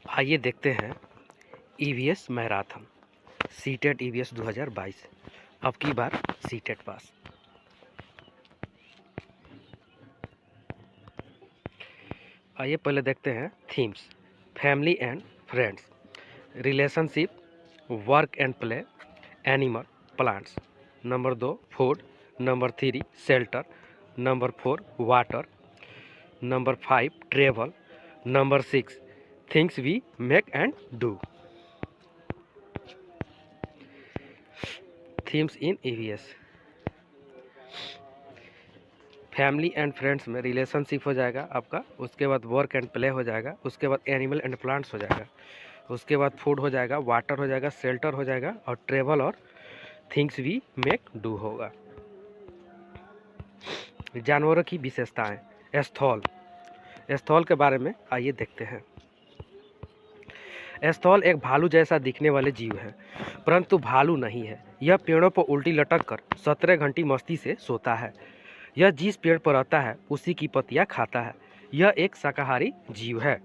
आइए देखते हैं ईवीएस मैराथन सीटेट ईवीएस 2022। अब की बार सीटेट पास। आइए पहले देखते हैं themes. Family and friends, relationship, work and play, animal, plants. Number 2 food, number 3 shelter, number 4 water, number 5 travel, number 6 things we make and do. Themes in EVS. Family and friends में relationship हो जाएगा आपका, उसके बाद work and play हो जाएगा, उसके बाद एनिमल एंड प्लांट्स हो जाएगा, उसके बाद फूड हो जाएगा, वाटर हो जाएगा, शेल्टर हो जाएगा और ट्रेवल और थिंग्स वी मेक डू होगा। जानवरों की विशेषताएं। स्थल। स्थल के बारे में आइए देखते हैं। स्थल एक भालू जैसा दिखने वाले जीव है, परंतु भालू नहीं है। यह पेड़ों पर उल्टी लटक कर 17 घंटी मस्ती से सोता है। यह जिस पेड़ पर रहता है उसी की पत्तियां खाता है। यह एक शाकाहारी जीव है।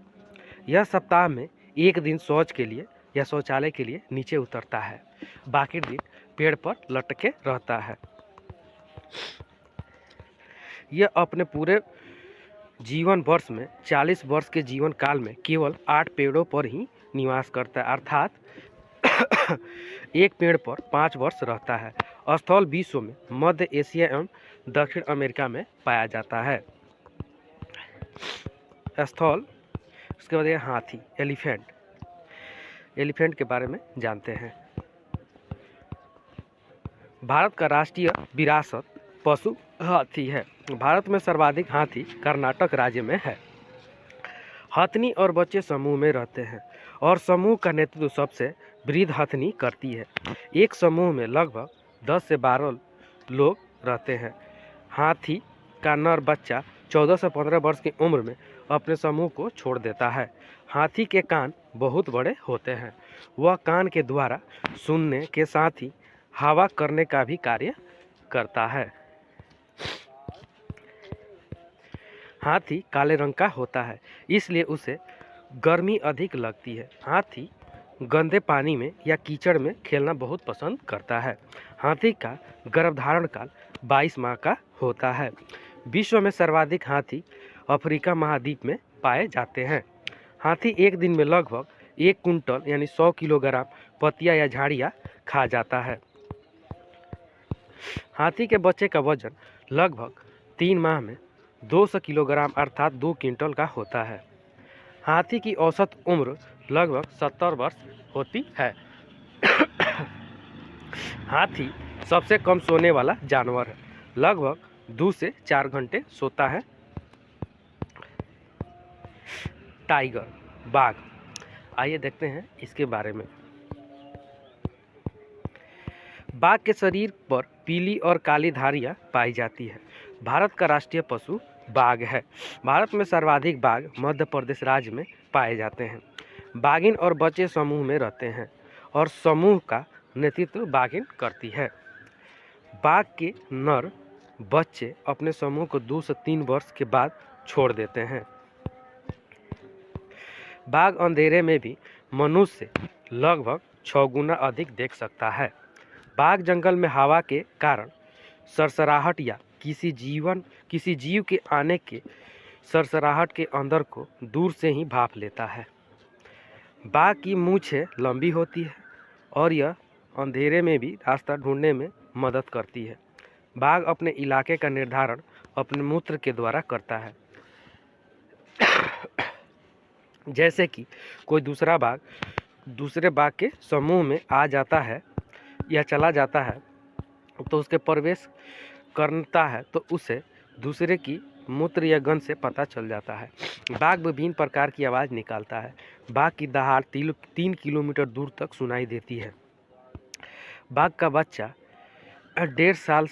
यह सप्ताह में एक दिन शौच के लिए या शौचालय के लिए नीचे उतरता है, बाकी दिन पेड़ पर लटके रहता है। यह अपने पूरे जीवन वर्ष में 40 वर्ष के जीवन काल में केवल 8 पेड़ों पर ही निवास करता है, अर्थात एक पेड़ पर 5 वर्ष रहता है। स्थल विश्व में मध्य एशिया एवं दक्षिण अमेरिका में पाया जाता है। स्थल। उसके बाद हाथी, एलिफेंट के बारे में जानते हैं। भारत का राष्ट्रीय विरासत पशु हाथी है। भारत में सर्वाधिक हाथी कर्नाटक राज्य में है। हथनी और बच्चे समूह में रहते हैं और समूह का नेतृत्व सबसे वृद्ध हथनी करती है। एक समूह में लगभग 10 से 12 लोग रहते हैं। हाथी का नर बच्चा 14 से 15 वर्ष की उम्र में अपने समूह को छोड़ देता है। हाथी के कान बहुत बड़े होते हैं। वह कान के द्वारा सुनने के साथ ही हवा करने का भी कार्य करता है। हाथी काले रंग का होता है, इसलिए उसे गर्मी अधिक लगती है। हाथी गंदे पानी में या कीचड़ में खेलना बहुत पसंद करता है। हाथी का गर्भधारण काल 22 माह का होता है। विश्व में सर्वाधिक हाथी अफ्रीका महाद्वीप में पाए जाते हैं। हाथी एक दिन में लगभग 1 कुंटल यानी 100 किलोग्राम पत्तियां या झाड़ियां खा जाता है। हाथी के बच्चे का वजन लगभग 3 माह में 200 किलोग्राम अर्थात 2 क्विंटल का होता है। हाथी की औसत उम्र लगभग 70 वर्ष होती है। हाथी सबसे कम सोने वाला जानवर है, लगभग 2 से 4 घंटे सोता है। टाइगर, बाघ। आइए देखते हैं इसके बारे में। बाघ के शरीर पर पीली और काली धारियां पाई जाती है। भारत का राष्ट्रीय पशु बाघ है। भारत में सर्वाधिक बाघ मध्य प्रदेश राज्य में पाए जाते हैं। बाघिन और बच्चे समूह में रहते हैं और समूह का नेतृत्व बाघिन करती है। बाघ के नर बच्चे अपने समूह को 2 से 3 वर्ष के बाद छोड़ देते हैं। बाघ अंधेरे में भी मनुष्य से लगभग 6 गुना अधिक देख सकता है। बाघ जंगल में हवा के कारण सरसराहट या किसी जीव के आने के सरसराहट के अंदर को दूर से ही भाप लेता है। बाघ की मूंछें लंबी होती है और यह अंधेरे में भी रास्ता ढूंढने में मदद करती है। बाघ अपने इलाके का निर्धारण अपने मूत्र के द्वारा करता है। जैसे कि कोई दूसरा बाघ दूसरे बाघ के समूह में आ जाता है या चला जाता है तो उसके प्रवेश करता है तो उसे दूसरे की मूत्र या गंध से पता चल जाता है। बाघ विभिन्न प्रकार की आवाज़ निकालता है। बाघ की दहाड़ 3 किलोमीटर दूर तक सुनाई देती है। बाघ का बच्चा 1.5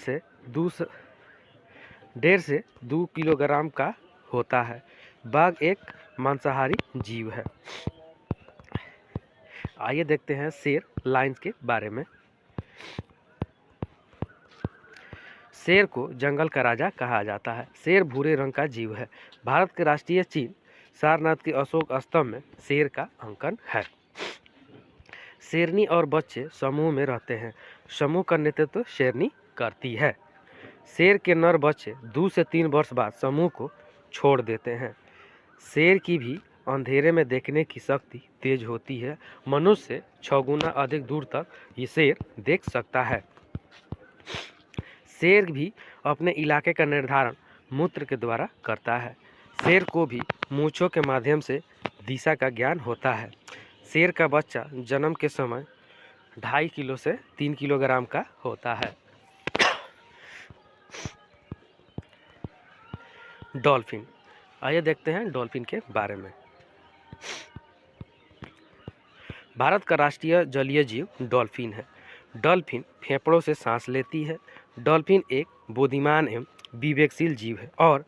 से 2 किलोग्राम का होता है। बाघ एक मांसाहारी जीव है। आइए देखते हैं शेर, लायंस के बारे में। शेर को जंगल का राजा कहा जाता है। शेर भूरे रंग का जीव है। भारत के राष्ट्रीय चिन्ह सारनाथ के अशोक स्तंभ में शेर का अंकन है। शेरनी और बच्चे समूह में रहते हैं। समूह का नेतृत्व शेरनी करती है। शेर के नर बच्चे 2 से 3 वर्ष बाद समूह को छोड़ देते हैं। शेर की भी अंधेरे में देखने की शक्ति तेज होती है। मनुष्य से 6 गुना अधिक दूर तक ये शेर देख सकता है। शेर भी अपने इलाके का निर्धारण मूत्र के द्वारा करता है। शेर को भी मूंछों के माध्यम से दिशा का ज्ञान होता है। शेर का बच्चा जन्म के समय 2.5 किलो से 3 किलोग्राम का होता है। डॉल्फिन, आइए देखते हैं डॉल्फिन के बारे में। भारत का राष्ट्रीय जलीय जीव डॉल्फिन है। डॉल्फिन फेफड़ों से सांस लेती है। डॉल्फिन एक बुद्धिमान एवं विवेकशील जीव है और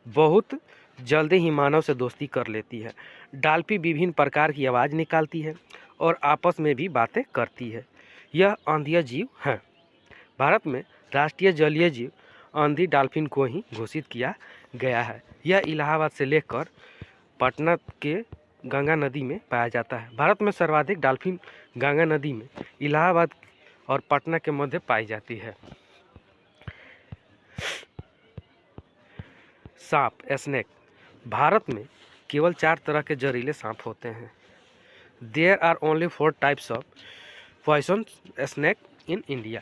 बहुत जल्दी ही मानव से दोस्ती कर लेती है। डॉल्फिन विभिन्न प्रकार की आवाज़ निकालती है और आपस में भी बातें करती है। यह आंधीय जीव है। भारत में राष्ट्रीय जलीय जीव आंधी डॉल्फिन को ही घोषित किया गया है। यह इलाहाबाद से लेकर पटना के गंगा नदी में पाया जाता है। भारत में सर्वाधिक डॉल्फिन गंगा नदी में इलाहाबाद और पटना के मध्य पाई जाती है। सांप, स्नेक। भारत में केवल 4 तरह के जहरीले सांप होते हैं। There are only 4 types of poisonous snake in India.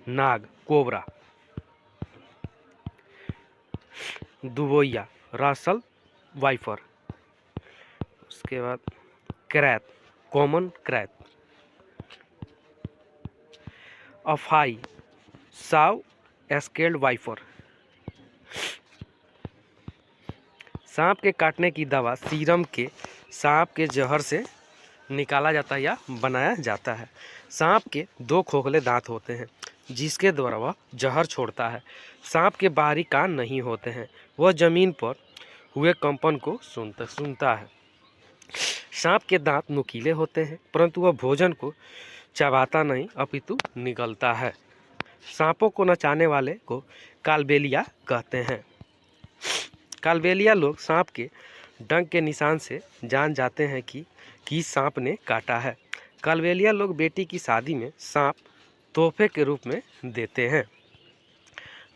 नाग, कोबरा। दुबोइया, रसल वाइफर। उसके बाद क्रैत, कॉमन क्रैत। अफाई, साव स्केल्ड वाइफर। सांप के काटने की दवा सीरम के सांप के जहर से निकाला जाता है या बनाया जाता है। सांप के 2 खोखले दांत होते हैं जिसके द्वारा वह जहर छोड़ता है। सांप के बाहरी कान नहीं होते हैं। वह जमीन पर हुए कंपन को सुनता है। सांप के दांत नुकीले होते हैं परंतु वह भोजन को चबाता नहीं अपितु निगलता है। सांपों को नचाने वाले को कालबेलिया कहते हैं। कालबेलिया लोग सांप के डंक के निशान से जान जाते हैं कि सांप ने काटा है। कालबेलिया लोग बेटी की शादी में सांप तोहफे के रूप में देते हैं।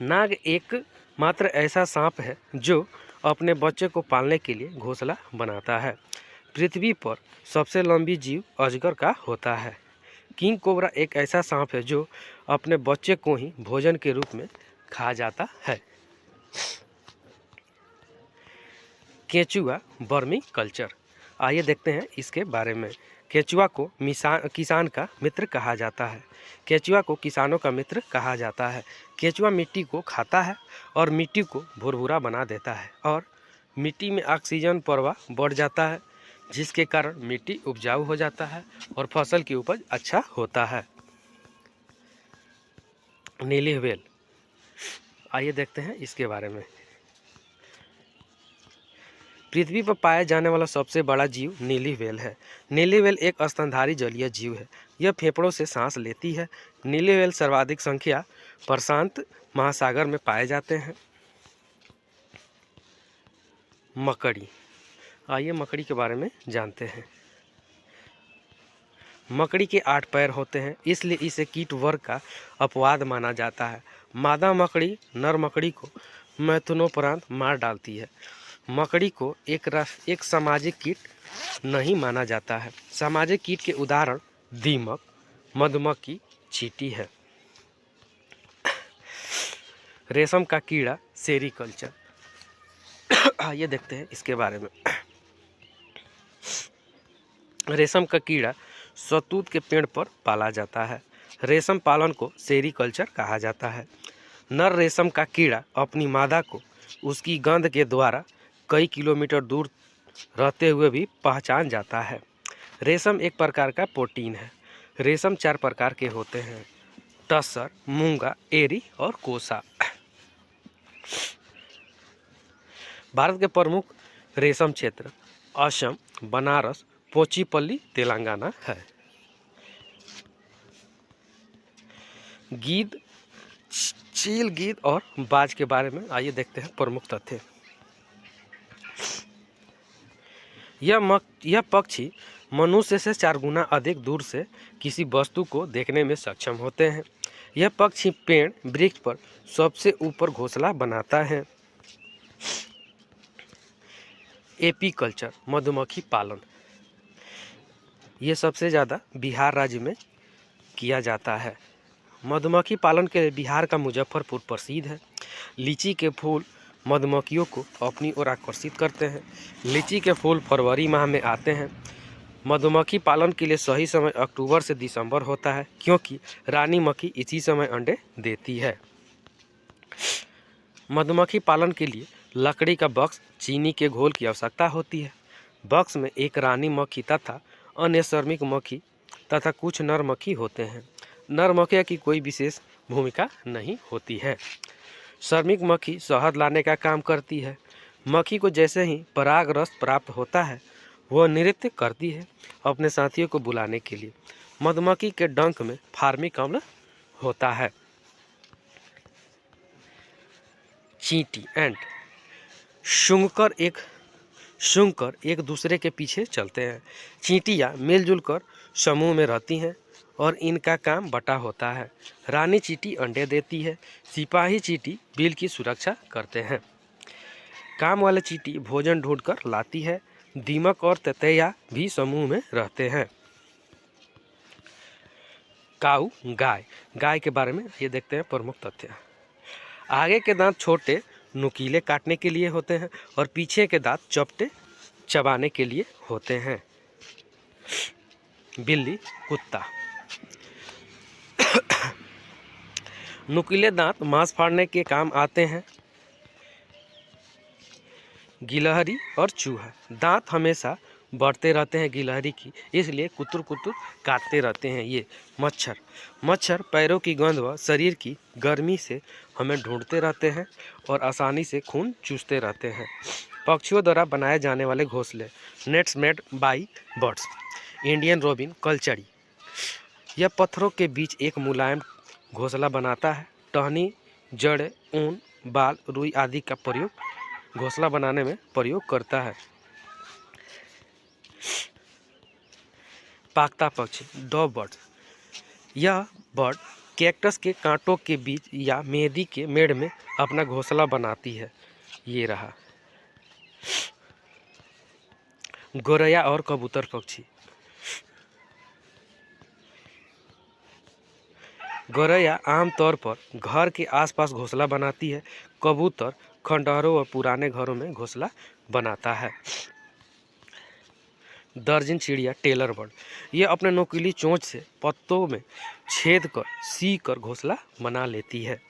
नाग एक मात्र ऐसा सांप है जो अपने बच्चे को पालने के लिए घोंसला बनाता है। पृथ्वी पर सबसे लंबी जीव अजगर का होता है। किंग कोबरा एक ऐसा सांप है जो अपने बच्चे को ही भोजन के रूप में खा जाता है। केंचुआ वर्मी कल्चर, आइए देखते हैं इसके बारे में। केंचुआ को किसान का मित्र कहा जाता है। केंचुआ को किसानों का मित्र कहा जाता है। केंचुआ मिट्टी को खाता है और मिट्टी को भुरभुरा बना देता है और मिट्टी में ऑक्सीजन प्रवाह बढ़ जाता है जिसके कारण मिट्टी उपजाऊ हो जाता है और फसल की उपज अच्छा होता है। नीली व्हेल, आइए देखते हैं इसके बारे में। पृथ्वी पर पाया जाने वाला सबसे बड़ा जीव नीली व्हेल है। नीली व्हेल एक स्तनधारी जलीय जीव है। यह फेफड़ों से सांस लेती है। नीली व्हेल सर्वाधिक संख्या प्रशांत महासागर में पाए जाते हैं। मकड़ी, आइए मकड़ी के बारे में जानते हैं। मकड़ी के 8 पैर होते हैं इसलिए इसे कीट वर्ग का अपवाद माना जाता है। मादा मकड़ी नर मकड़ी को मैथुनोपरांत मार डालती है। मकड़ी को एक सामाजिक कीट नहीं माना जाता है। सामाजिक कीट के उदाहरण दीमक, मधुमक्खी, चींटी है। रेशम का कीड़ा सेरीकल्चर, आइए देखते हैं इसके बारे में। रेशम का कीड़ा शहतूत के पेड़ पर पाला जाता है। रेशम पालन को सेरीकल्चर कहा जाता है। नर रेशम का कीड़ा अपनी मादा को उसकी गंध के द्वारा कई किलोमीटर दूर रहते हुए भी पहचान जाता है। रेशम एक प्रकार का प्रोटीन है। रेशम 4 प्रकार के होते हैं, टसर, मूंगा, एरी और कोसा। भारत के प्रमुख रेशम क्षेत्र असम, बनारस, पोचीपल्ली, तेलंगाना है। गिद्ध चील, गिद्ध और बाज के बारे में आइए देखते हैं प्रमुख तथ्य। यह पक्षी मनुष्य से 4 गुना अधिक दूर से किसी वस्तु को देखने में सक्षम होते हैं। यह पक्षी पेड़ वृक्ष पर सबसे ऊपर घोंसला बनाता है। एपीकल्चर, मधुमक्खी पालन, ये सबसे ज़्यादा बिहार राज्य में किया जाता है। मधुमक्खी पालन के लिए बिहार का मुजफ्फरपुर प्रसिद्ध है। लीची के फूल मधुमक्खियों को अपनी ओर आकर्षित करते हैं। लीची के फूल फरवरी माह में आते हैं। मधुमक्खी पालन के लिए सही समय अक्टूबर से दिसंबर होता है, क्योंकि रानी मक्खी इसी समय अंडे देती है। मधुमक्खी पालन के लिए लकड़ी का बक्स, चीनी के घोल की आवश्यकता होती है। बक्स में एक रानी मक्खी तथा अन्य श्रमिक मक्खी तथा कुछ नर मक्खी होते हैं। नर मक्खी की कोई विशेष भूमिका नहीं होती है। श्रमिक मक्खी शहद लाने का काम करती है। मक्खी को जैसे ही पराग रस प्राप्त होता है, वह नृत्य करती है अपने साथियों को बुलाने के लिए। मधुमक्खी के डंक में फार्मिक अम्ल होता है। चींटी, एंट, सूंघकर एक दूसरे के पीछे चलते हैं। चींटियाँ मिलजुल कर समूह में रहती हैं और इनका काम बटा होता है। रानी चींटी अंडे देती है। सिपाही चींटी बिल की सुरक्षा करते हैं। काम वाले चींटी भोजन ढूंढकर लाती है। दीमक और ततैया भी समूह में रहते हैं। काऊ, गाय के बारे में ये देखते हैं प्रमुख तथ्य। आगे के दांत छोटे नुकीले काटने के लिए होते हैं और पीछे के दांत चपटे चबाने के लिए होते हैं। बिल्ली, कुत्ता, नुकीले दांत मांस फाड़ने के काम आते हैं। गिलहरी और चूहा, दांत हमेशा बढ़ते रहते हैं गिलहरी की, इसलिए कुतुर कुतुर काटते रहते हैं ये। मच्छर पैरों की गंध व शरीर की गर्मी से हमें ढूंढते रहते हैं और आसानी से खून चूसते रहते हैं। पक्षियों द्वारा बनाए जाने वाले घोंसले, nets made by birds. Indian robin, कलचड़ी, यह पत्थरों के बीच एक मुलायम घोंसला बनाता है। टहनी, जड़, ऊन, बाल, रुई आदि का प्रयोग घोंसला बनाने में प्रयोग करता है। पाकता पक्षी, डॉव बर्ड, यह बर्ड कैक्टस के कांटों के बीच या मेहंदी के मेड़ में अपना घोंसला बनाती है। ये रहा। गोरैया और कबूतर पक्षी, गोरैया आमतौर पर घर के आसपास घोंसला बनाती है। कबूतर खंडहरों और पुराने घरों में घोंसला बनाता है। दर्जन चिड़िया, टेलर बर्ड, ये अपने नुकीली चोंच से पत्तों में छेद कर सी कर घोंसला बना लेती है।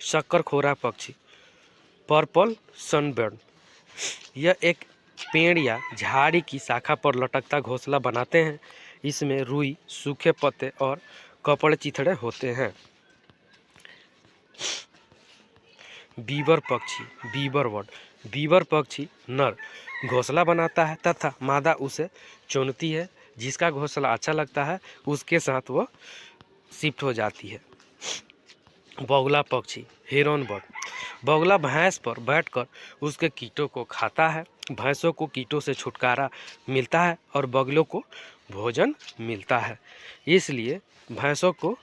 शक्करखोरा पक्षी, पर्पल सनबर्ड, यह एक पेड़ या झाड़ी की शाखा पर लटकता घोंसला बनाते हैं। इसमें रुई, सूखे पत्ते और कपड़े चिथड़े होते हैं। बीवर पक्षी, बीवर बर्ड, बीवर पक्षी नर घोंसला बनाता है तथा मादा उसे चुनती है। जिसका घोंसला अच्छा लगता है उसके साथ वह शिफ्ट हो जाती है। बगुला पक्षी, हेरोन बर्ड, बगुला भैंस पर बैठकर उसके कीटों को खाता है। भैंसों को कीटों से छुटकारा मिलता है और बगुलों को भोजन मिलता है, इसलिए भैंसों को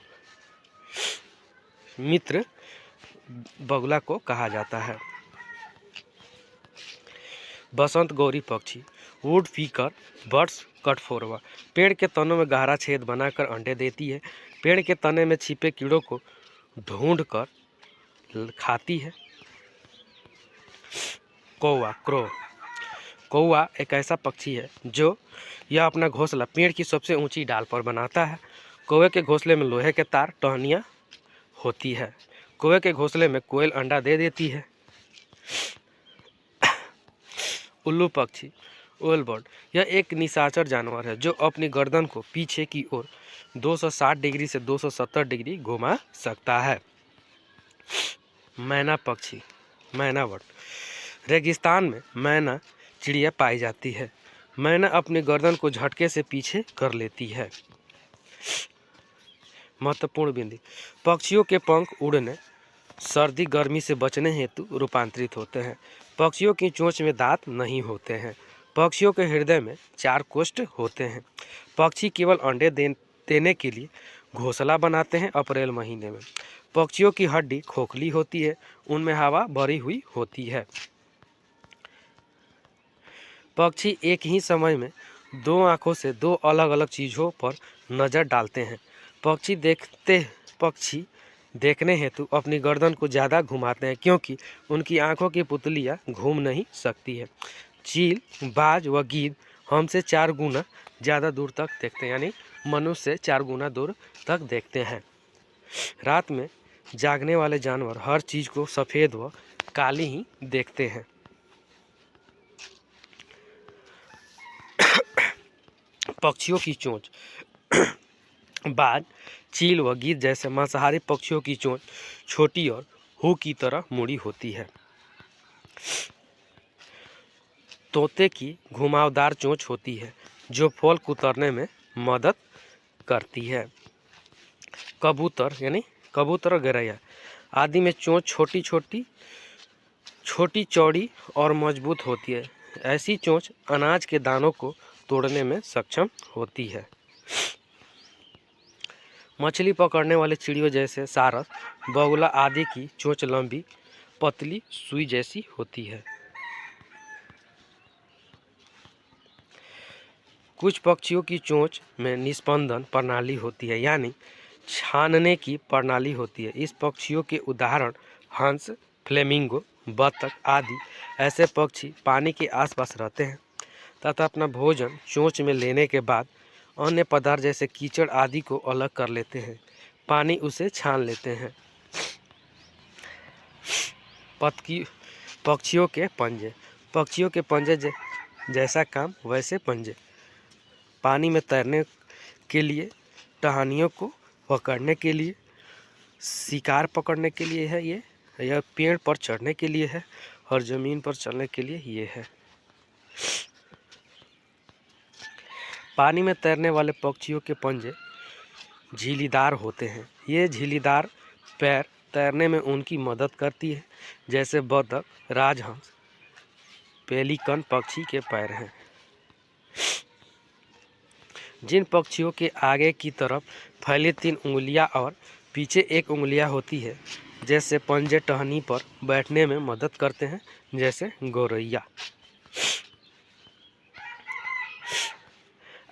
मित्र बगुला को कहा जाता है। बसंत गौरी पक्षी, वुड पीकर बर्ड्स कटफोरवा, पेड़ के तनों में गहरा छेद बनाकर अंडे देती है। पेड़ के तने में छिपे कीड़ों को ढूंढकर खाती है। कौवा, क्रो, कौवा एक ऐसा पक्षी है जो यह अपना घोंसला पेड़ की सबसे ऊंची डाल पर बनाता है। कौवे के घोंसले में लोहे के तार, टहनियाँ होती है। कौवे के घोंसले में कोयल अंडा दे देती है। उल्लू पक्षी, ओल बर्ड, यह एक निशाचर जानवर है जो अपनी गर्दन को पीछे की ओर 260 डिग्री से 270 डिग्री घुमा सकता है। मैना पक्षी, मैना बर्ड, रेगिस्तान में मैना चिड़िया पाई जाती है। मैना अपनी गर्दन को झटके से पीछे कर लेती है। महत्वपूर्ण बिंदु। पक्षियों के पंख उड़ने, सर्दी गर्मी से बचने हेतु रूपांतरित होते हैं। पक्षियों की चोंच में दांत नहीं होते हैं। पक्षियों के हृदय में 4 कोष्ठ होते हैं। पक्षी केवल अंडे देने के लिए घोंसला बनाते हैं अप्रैल महीने में। पक्षियों की हड्डी खोखली होती है, उनमें हवा भरी हुई होती है। पक्षी एक ही समय में 2 आँखों से 2 अलग अलग चीज़ों पर नज़र डालते हैं। पक्षी देखने हेतु अपनी गर्दन को ज़्यादा घुमाते हैं क्योंकि उनकी आँखों की पुतलियाँ घूम नहीं सकती है। चील, बाज व गिद्ध हमसे 4 गुना ज़्यादा दूर तक देखते हैं, यानी मनुष्य से 4 गुना दूर तक देखते हैं। रात में जागने वाले जानवर हर चीज़ को सफ़ेद व काली ही देखते हैं। पक्षियों की चोंच। बाज, चील व गिद्ध जैसे मांसाहारी पक्षियों की चोंच छोटी और हू की तरह मुड़ी होती है। तोते की घुमावदार चोंच होती है जो फल कुतरने में मदद करती है। कबूतर यानी कबूतर, गौरैया आदि में चोंच छोटी चौड़ी और मजबूत होती है। ऐसी चोंच अनाज के दानों को तोड़ने में सक्षम होती है। मछली पकड़ने वाले चिड़ियों जैसे सारस, बगुला आदि की चोंच लंबी, पतली सुई जैसी होती है। कुछ पक्षियों की चोंच में निस्पंदन प्रणाली होती है, यानी छानने की प्रणाली होती है। इस पक्षियों के उदाहरण हंस, फ्लेमिंगो, बतख आदि ऐसे पक्षी पानी के आसपास रहते हैं तथा अपना भोजन चोंच में लेने के बाद अन्य पदार्थ जैसे कीचड़ आदि को अलग कर लेते हैं। पानी उसे छान लेते हैं। पक्षियों के पंजे। पक्षियों के पंजे जैसा काम वैसे पंजे। पानी में तैरने के लिए, टहनियों को पकड़ने के लिए, शिकार पकड़ने के लिए है यह पेड़ पर चढ़ने के लिए है और ज़मीन पर चलने के लिए ये है। पानी में तैरने वाले पक्षियों के पंजे झिल्लीदार होते हैं। ये झिल्लीदार पैर तैरने में उनकी मदद करती है, जैसे बतख, राजहंस, पेलिकन पक्षी के पैर हैं। जिन पक्षियों के आगे की तरफ फैली 3 उंगलियां और पीछे 1 उंगलियां होती है, जैसे पंजे टहनी पर बैठने में मदद करते हैं, जैसे गौरैया।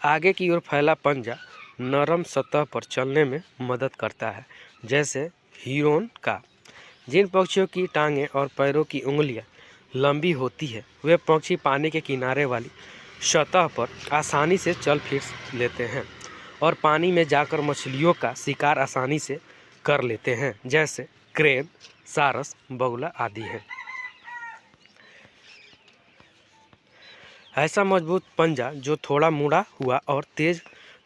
आगे की ओर फैला पंजा नरम सतह पर चलने में मदद करता है, जैसे हिरन का। जिन पक्षियों की टांगें और पैरों की उंगलियां लंबी होती है, वे पक्षी पानी के किनारे वाली सतह पर आसानी से चल फिर लेते हैं और पानी में जाकर मछलियों का शिकार आसानी से कर लेते हैं, जैसे क्रेन, सारस, बगुला आदि हैं। ऐसा मजबूत पंजा जो थोड़ा मुड़ा हुआ और तेज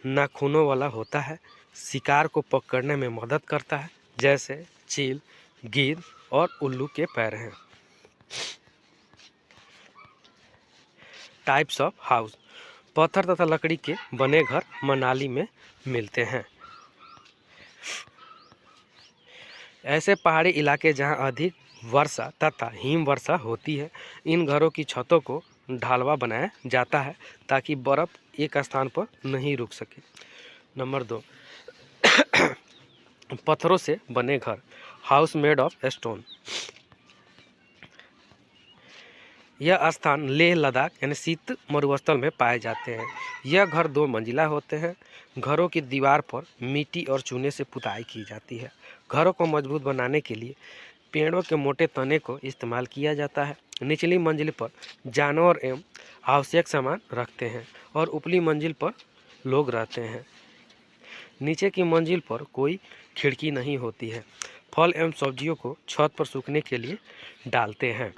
नाखूनों वाला होता है, शिकार को पकड़ने में मदद करता है, जैसे चील, गिद्ध और उल्लू के पैर हैं। Types of house. पत्थर तथा लकड़ी के बने घर मनाली में मिलते हैं। ऐसे पहाड़ी इलाके जहां अधिक वर्षा तथा हिम वर्षा होती है, इन घरों की छतों को ढालवा बनाया जाता है ताकि बर्फ़ एक स्थान पर नहीं रुक सके। नंबर 2, पत्थरों से बने घर, हाउस मेड ऑफ स्टोन। यह स्थान लेह लद्दाख यानी शीत मरुस्थल में पाए जाते हैं। यह घर 2 मंजिला होते हैं। घरों की दीवार पर मिट्टी और चूने से पुताई की जाती है। घरों को मजबूत बनाने के लिए पेड़ों के मोटे तने को इस्तेमाल किया जाता है। निचली मंजिल पर जानवर एवं आवश्यक सामान रखते हैं और ऊपरी मंजिल पर लोग रहते हैं। नीचे की मंजिल पर कोई खिड़की नहीं होती है। फल एवं सब्जियों को छत पर सूखने के लिए डालते हैं।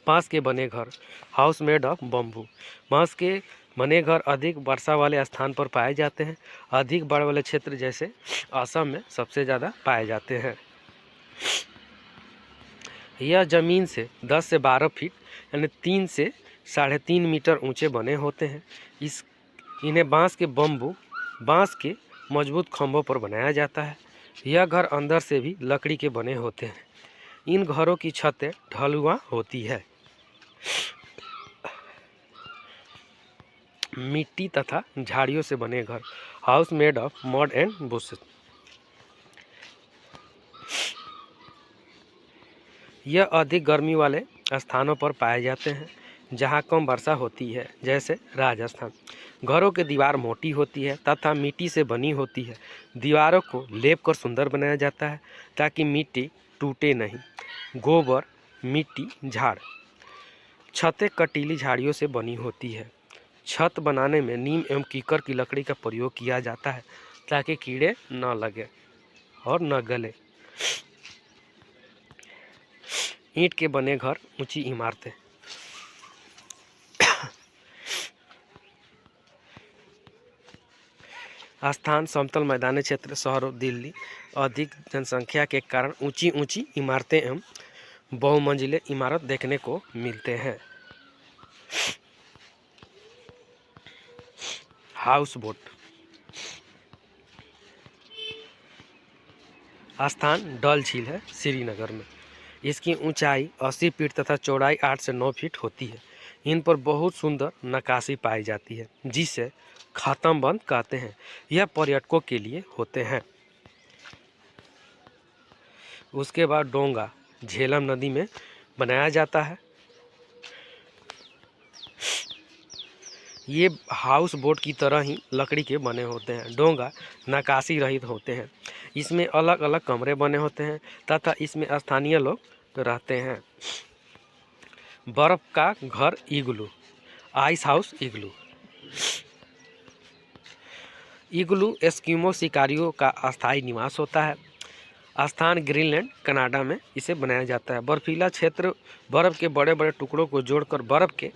बांस के बने घर, हाउस मेड ऑफ बम्बू। बांस के बने घर अधिक वर्षा वाले स्थान पर पाए जाते हैं। अधिक बाढ़ वाले क्षेत्र जैसे असम में सबसे ज़्यादा पाए जाते हैं। यह ज़मीन से 10 से 12 फीट यानी 3 से 3.5 मीटर ऊंचे बने होते हैं। इन्हें बांस के मजबूत खंभों पर बनाया जाता है। यह घर अंदर से भी लकड़ी के बने होते हैं। इन घरों की छतें ढलुआ होती है। मिट्टी तथा झाड़ियों से बने घर, house made of mud and bushes. यह अधिक गर्मी वाले स्थानों पर पाए जाते हैं जहां कम वर्षा होती है, जैसे राजस्थान। घरों की दीवार मोटी होती है तथा मिट्टी से बनी होती है। दीवारों को लेप कर सुंदर बनाया जाता है ताकि मिट्टी टूटे नहीं। गोबर, मिट्टी, झाड़। छतें कटीली झाड़ियों से बनी होती है। छत बनाने में नीम एवं कीकर की लकड़ी का प्रयोग किया जाता है ताकि कीड़े न लगे और न गले। ईंट के बने घर, ऊंची इमारतें। स्थान समतल मैदानी क्षेत्र, शहरों, दिल्ली। अधिक जनसंख्या के कारण ऊंची ऊंची इमारतें एवं बहुमंजिले इमारत देखने को मिलते हैं। House boat. स्थान डल झील है, श्रीनगर में। इसकी ऊंचाई 80 फीट तथा चौड़ाई 8 से 9 फीट होती है। इन पर बहुत सुंदर नक्काशी पाई जाती है जिसे खातमबंद कहते हैं। यह पर्यटकों के लिए होते हैं। उसके बाद डोंगा झेलम नदी में बनाया जाता है। ये हाउस बोट की तरह ही लकड़ी के बने होते हैं। डोंगा नक्काशी रहित होते हैं। इसमें अलग अलग कमरे बने होते हैं तथा इसमें स्थानीय लोग रहते हैं। बर्फ का घर, इग्लू, आइस हाउस इग्लू। इग्लू एस्किमो शिकारियों का अस्थायी निवास होता है। स्थान ग्रीनलैंड, कनाडा में इसे बनाया जाता है। बर्फीला क्षेत्र, बर्फ के बड़े बड़े टुकड़ों को जोड़कर बर्फ के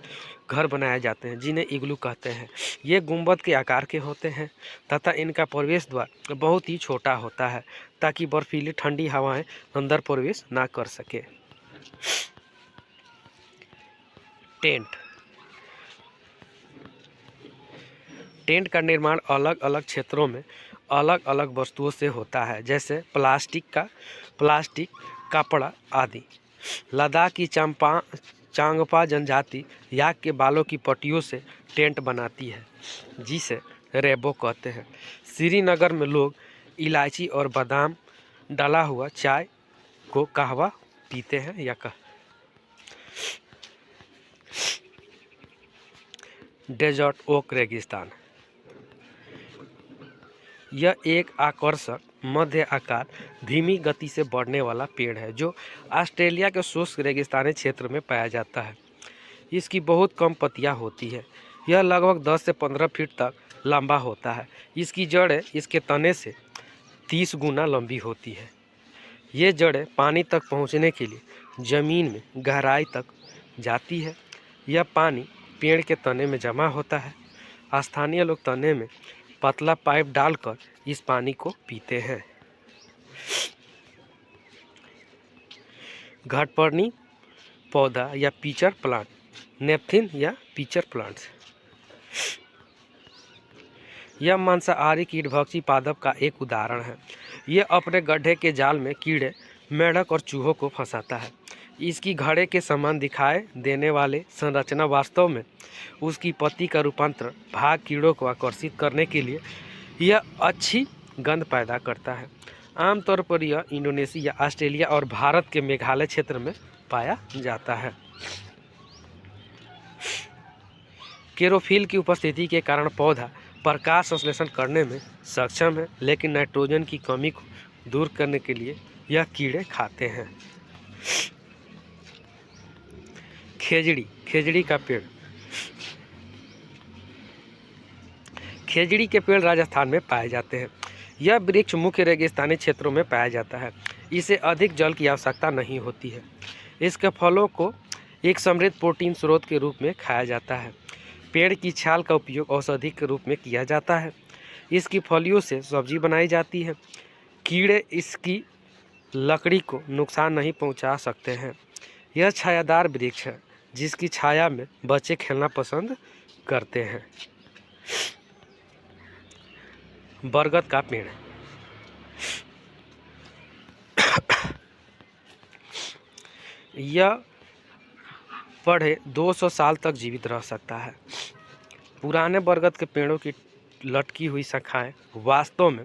घर बनाए जाते हैं जिन्हें इग्लू कहते हैं। ये गुंबद के आकार के होते हैं तथा इनका प्रवेश द्वार बहुत ही छोटा होता है ताकि बर्फीली ठंडी हवाएं अंदर प्रवेश ना कर सके। टेंट। टेंट का निर्माण अलग अलग क्षेत्रों में अलग अलग वस्तुओं से होता है, जैसे प्लास्टिक, कपड़ा आदि। लद्दाख की चांगपा जनजाति याक के बालों की पट्टियों से टेंट बनाती है जिसे रेबो कहते हैं। श्रीनगर में लोग इलायची और बादाम डाला हुआ चाय को कहवा पीते हैं या डेजर्ट ओक रेगिस्तान। यह एक आकर्षक मध्य आकार, धीमी गति से बढ़ने वाला पेड़ है जो ऑस्ट्रेलिया के शुष्क रेगिस्तानी क्षेत्र में पाया जाता है। इसकी बहुत कम पत्तियां होती है। यह लगभग 10 से 15 फीट तक लंबा होता है। इसकी जड़ें इसके तने से 30 गुना लंबी होती है। ये जड़ें पानी तक पहुंचने के लिए जमीन में गहराई तक जाती है। यह पानी पेड़ के तने में जमा होता है। स्थानीय लोग तने में पतला पाइप डालकर इस पानी को पीते हैं। घटपर्णी पौधा या पिचर प्लांट, नेपथिन या पिचर प्लांट्स। यह मांसाहारी कीटभक्षी पादप का एक उदाहरण है। यह अपने गड्ढे के जाल में कीड़े, मेंढक और चूहों को फंसाता है। इसकी घड़े के समान दिखाई देने वाले संरचना वास्तव में उसकी पत्ती का रूपांतर भाग कीड़ों को आकर्षित करने के लिए यह अच्छी गंध पैदा करता है। आमतौर पर यह इंडोनेशिया, ऑस्ट्रेलिया और भारत के मेघालय क्षेत्र में पाया जाता है। क्लोरोफिल की उपस्थिति के कारण पौधा प्रकाश संश्लेषण करने में सक्षम है, लेकिन नाइट्रोजन की कमी को दूर करने के लिए यह कीड़े खाते हैं। खेजड़ी का पेड़। खेजड़ी के पेड़ राजस्थान में पाए जाते हैं। यह वृक्ष मुख्य रेगिस्तानी क्षेत्रों में पाया जाता है। इसे अधिक जल की आवश्यकता नहीं होती है। इसके फलों को एक समृद्ध प्रोटीन स्रोत के रूप में खाया जाता है। पेड़ की छाल का उपयोग औषधि के रूप में किया जाता है। इसकी फलियों से सब्जी बनाई जाती है। कीड़े इसकी लकड़ी को नुकसान नहीं पहुंचा सकते हैं। यह छायादार वृक्ष है जिसकी छाया में बच्चे खेलना पसंद करते हैं। बरगद का पेड़ यह पौधे 200 साल तक जीवित रह सकता है। पुराने बरगद के पेड़ों की लटकी हुई शाखाएं वास्तव में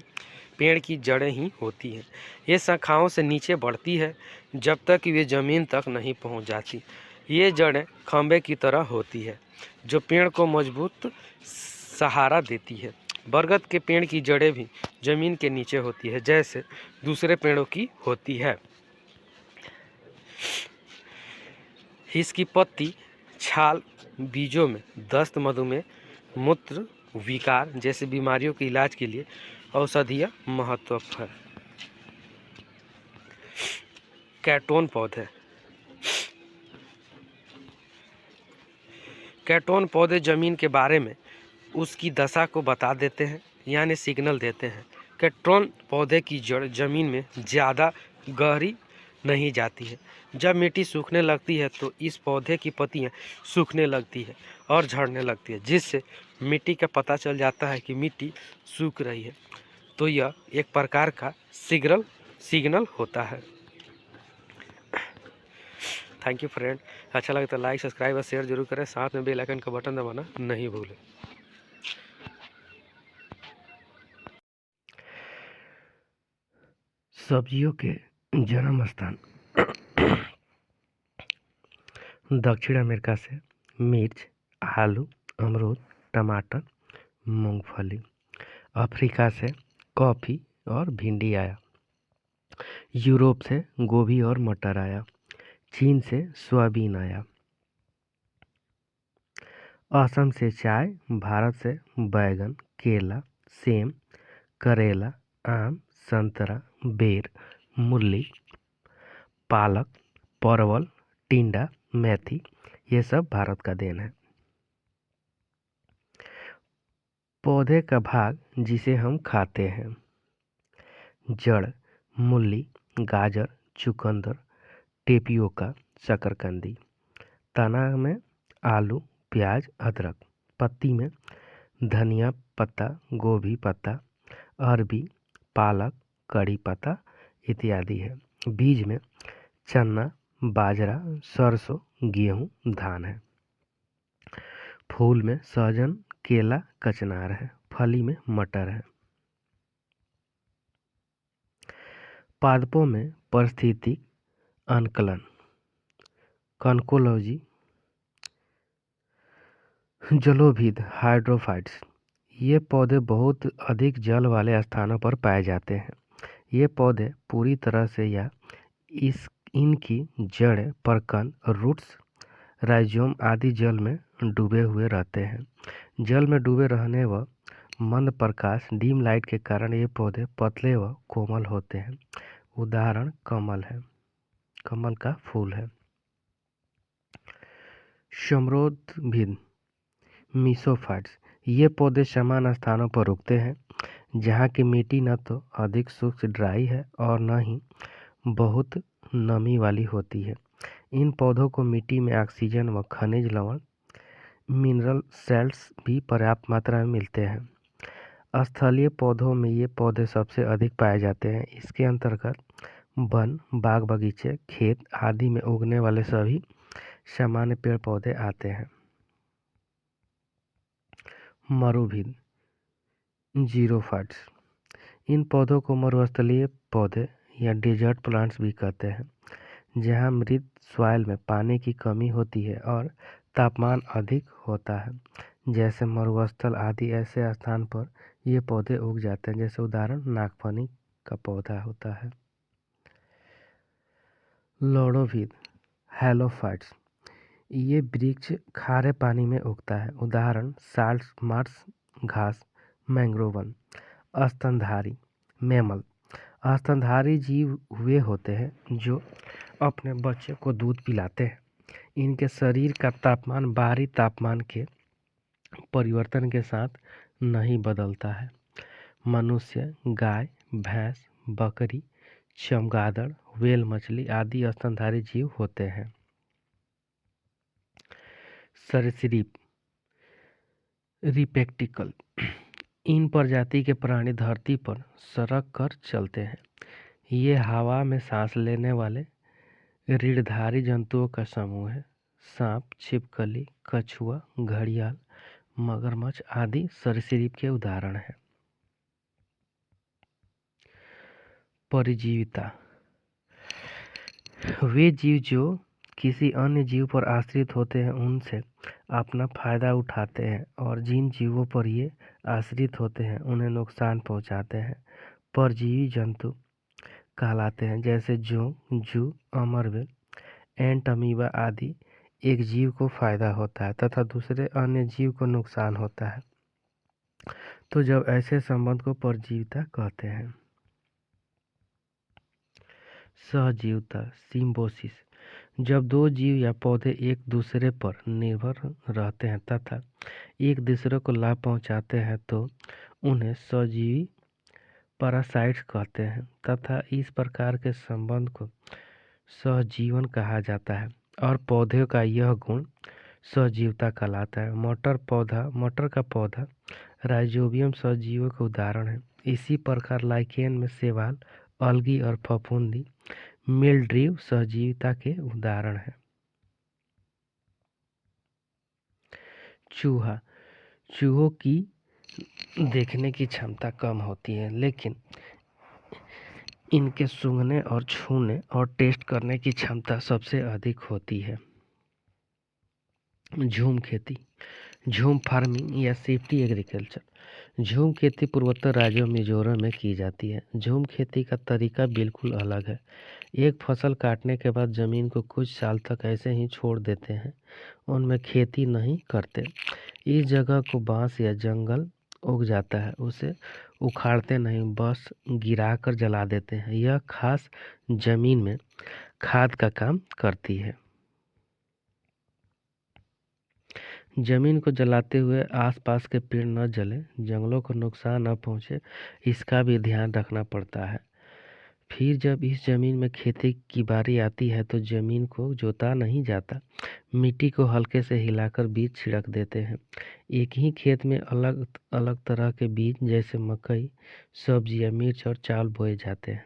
पेड़ की जड़ें ही होती हैं। ये शाखाओं से नीचे बढ़ती है जब तक कि वे जमीन तक नहीं पहुंच जाती। ये जड़ें खंभे की तरह होती है जो पेड़ को मजबूत सहारा देती है। बरगद के पेड़ की जड़ें भी जमीन के नीचे होती है जैसे दूसरे पेड़ों की होती है। इसकी पत्ती, छाल, बीजों में दस्त, मधुमेह, मूत्र विकार जैसे बीमारियों के इलाज के लिए औषधीय महत्व है। कैटोन पौधे कैटोन पौधे जमीन के बारे में उसकी दशा को बता देते हैं यानी सिग्नल देते हैं। कैटोन पौधे की जड़ जमीन में ज़्यादा गहरी नहीं जाती है। जब मिट्टी सूखने लगती है तो इस पौधे की पत्तियां सूखने लगती है और झड़ने लगती है, जिससे मिट्टी का पता चल जाता है कि मिट्टी सूख रही है। तो यह एक प्रकार का सिग्नल होता है। Thank you friend. अच्छा लगे तो लाइक, सब्सक्राइब और शेयर जरूर करें। साथ में बेल आइकन का बटन दबाना नहीं भूलें। सब्जियों के जन्म स्थान दक्षिण अमेरिका से मिर्च, आलू, अमरूद, टमाटर, मूंगफली। अफ्रीका से कॉफ़ी और भिंडी आया। यूरोप से गोभी और मटर आया। चीन से सोयाबीन आया। असम से चाय। भारत से बैगन, केला, सेम, करेला, आम, संतरा, बेर, मूली, पालक, परवल, टिंडा, मेथी, ये सब भारत का देन है। पौधे का भाग जिसे हम खाते हैं। जड़, मूली, गाजर, चुकंदर, टेपियोका, शकरकंदी। तना में आलू, प्याज, अदरक। पत्ती में धनिया पत्ता, गोभी पत्ता, अरबी, पालक, कड़ी पत्ता इत्यादि है। बीज में चना, बाजरा, सरसों, गेहूँ, धान है। फूल में सहजन, केला, कचनार है। फली में मटर है। पादपों में पारिस्थितिक अनुकलन, कॉन्कोलॉजी, जलोभिद, हाइड्रोफाइट्स। ये पौधे बहुत अधिक जल वाले स्थानों पर पाए जाते हैं। ये पौधे पूरी तरह से या इनकी जड़ें, प्रकंद, रूट्स, राइजोम आदि जल में डूबे हुए रहते हैं। जल में डूबे रहने व मंद प्रकाश, डीम लाइट के कारण ये पौधे पतले व कोमल होते हैं। उदाहरण कमल है, कमल का फूल है। समरोधभिद, मीसोफाइट्स। ये पौधे समान स्थानों पर उगते हैं जहाँ की मिट्टी न तो अधिक शुष्क ड्राई है और न ही बहुत नमी वाली होती है। इन पौधों को मिट्टी में ऑक्सीजन व खनिज लवण, मिनरल सैल्ट्स भी पर्याप्त मात्रा में मिलते हैं। स्थलीय पौधों में ये पौधे सबसे अधिक पाए जाते हैं। इसके अंतर्गत वन, बाग बगीचे, खेत आदि में उगने वाले सभी सामान्य पेड़ पौधे आते हैं। मरुभूमि, जीरोफाइट्स। इन पौधों को मरुस्थलीय पौधे या डेजर्ट प्लांट्स भी कहते हैं, जहाँ मृद सॉइल में पानी की कमी होती है और तापमान अधिक होता है। जैसे मरुस्थल आदि ऐसे स्थान पर ये पौधे उग जाते हैं। जैसे उदाहरण नागफनी का पौधा होता है। लौड़ोभिद, हैलोफाइट्स। ये वृक्ष खारे पानी में उगता है। उदाहरण साल्ट मार्श घास, मैंग्रोवन। स्तनधारी, मैमल। स्तनधारी जीव वे होते हैं जो अपने बच्चे को दूध पिलाते हैं। इनके शरीर का तापमान बाहरी तापमान के परिवर्तन के साथ नहीं बदलता है। मनुष्य, गाय, भैंस, बकरी, चमगादड़, व्हेल मछली आदि स्तनधारी जीव होते हैं। सरीसृप, रिपेक्टिकल। इन प्रजाति के प्राणी धरती पर सरक कर चलते हैं। ये हवा में सांस लेने वाले रीढ़धारी जंतुओं का समूह है। सांप, छिपकली, कछुआ, घड़ियाल, मगरमच्छ आदि सरीसृप के उदाहरण हैं। परजीविता वे जीव जो किसी अन्य जीव पर आश्रित होते हैं, उनसे अपना फायदा उठाते हैं और जिन जीवों पर ये आश्रित होते हैं उन्हें नुकसान पहुंचाते हैं परजीवी जंतु कहलाते हैं। जैसे जोंक, जू, अमरबेल, एंट, अमीबा आदि। एक जीव को फायदा होता है तथा दूसरे अन्य जीव को नुकसान होता है, तो जब ऐसे संबंध को परजीविता कहते हैं। सहजीविता, सिम्बोसिस, जब दो जीव या पौधे एक दूसरे पर निर्भर रहते हैं तथा एक दूसरे को लाभ पहुंचाते हैं तो उन्हें सहजीवी पैरासाइट्स कहते हैं तथा इस प्रकार के संबंध को सहजीवन कहा जाता है और पौधे का यह गुण सहजीविता कहलाता है। मटर का पौधा राइजोबियम सहजीवों का उदाहरण है। इसी प्रकार लाइकेन में शैवाल, अलगी और फफूंदी मिलड्रीव सहजीविता के उदाहरण हैं। चूहों की देखने की क्षमता कम होती है, लेकिन इनके सूंघने और छूने और टेस्ट करने की क्षमता सबसे अधिक होती है। झूम खेती, झूम फार्मिंग या सेफ्टी एग्रीकल्चर। झूम खेती पूर्वोत्तर राज्यों मिजोरम में की जाती है। झूम खेती का तरीका बिल्कुल अलग है। एक फसल काटने के बाद जमीन को कुछ साल तक ऐसे ही छोड़ देते हैं, उनमें खेती नहीं करते। इस जगह को बांस या जंगल उग जाता है, उसे उखाड़ते नहीं, बस गिराकर जला देते हैं। यह खास जमीन में खाद का काम करती है। जमीन को जलाते हुए आसपास के पेड़ न जले, जंगलों को नुकसान न पहुंचे, इसका भी ध्यान रखना पड़ता है। फिर जब इस जमीन में खेती की बारी आती है तो जमीन को जोता नहीं जाता, मिट्टी को हल्के से हिलाकर बीज छिड़क देते हैं। एक ही खेत में अलग अलग तरह के बीज जैसे मकई, सब्जियां, मिर्च और चावल बोए जाते हैं।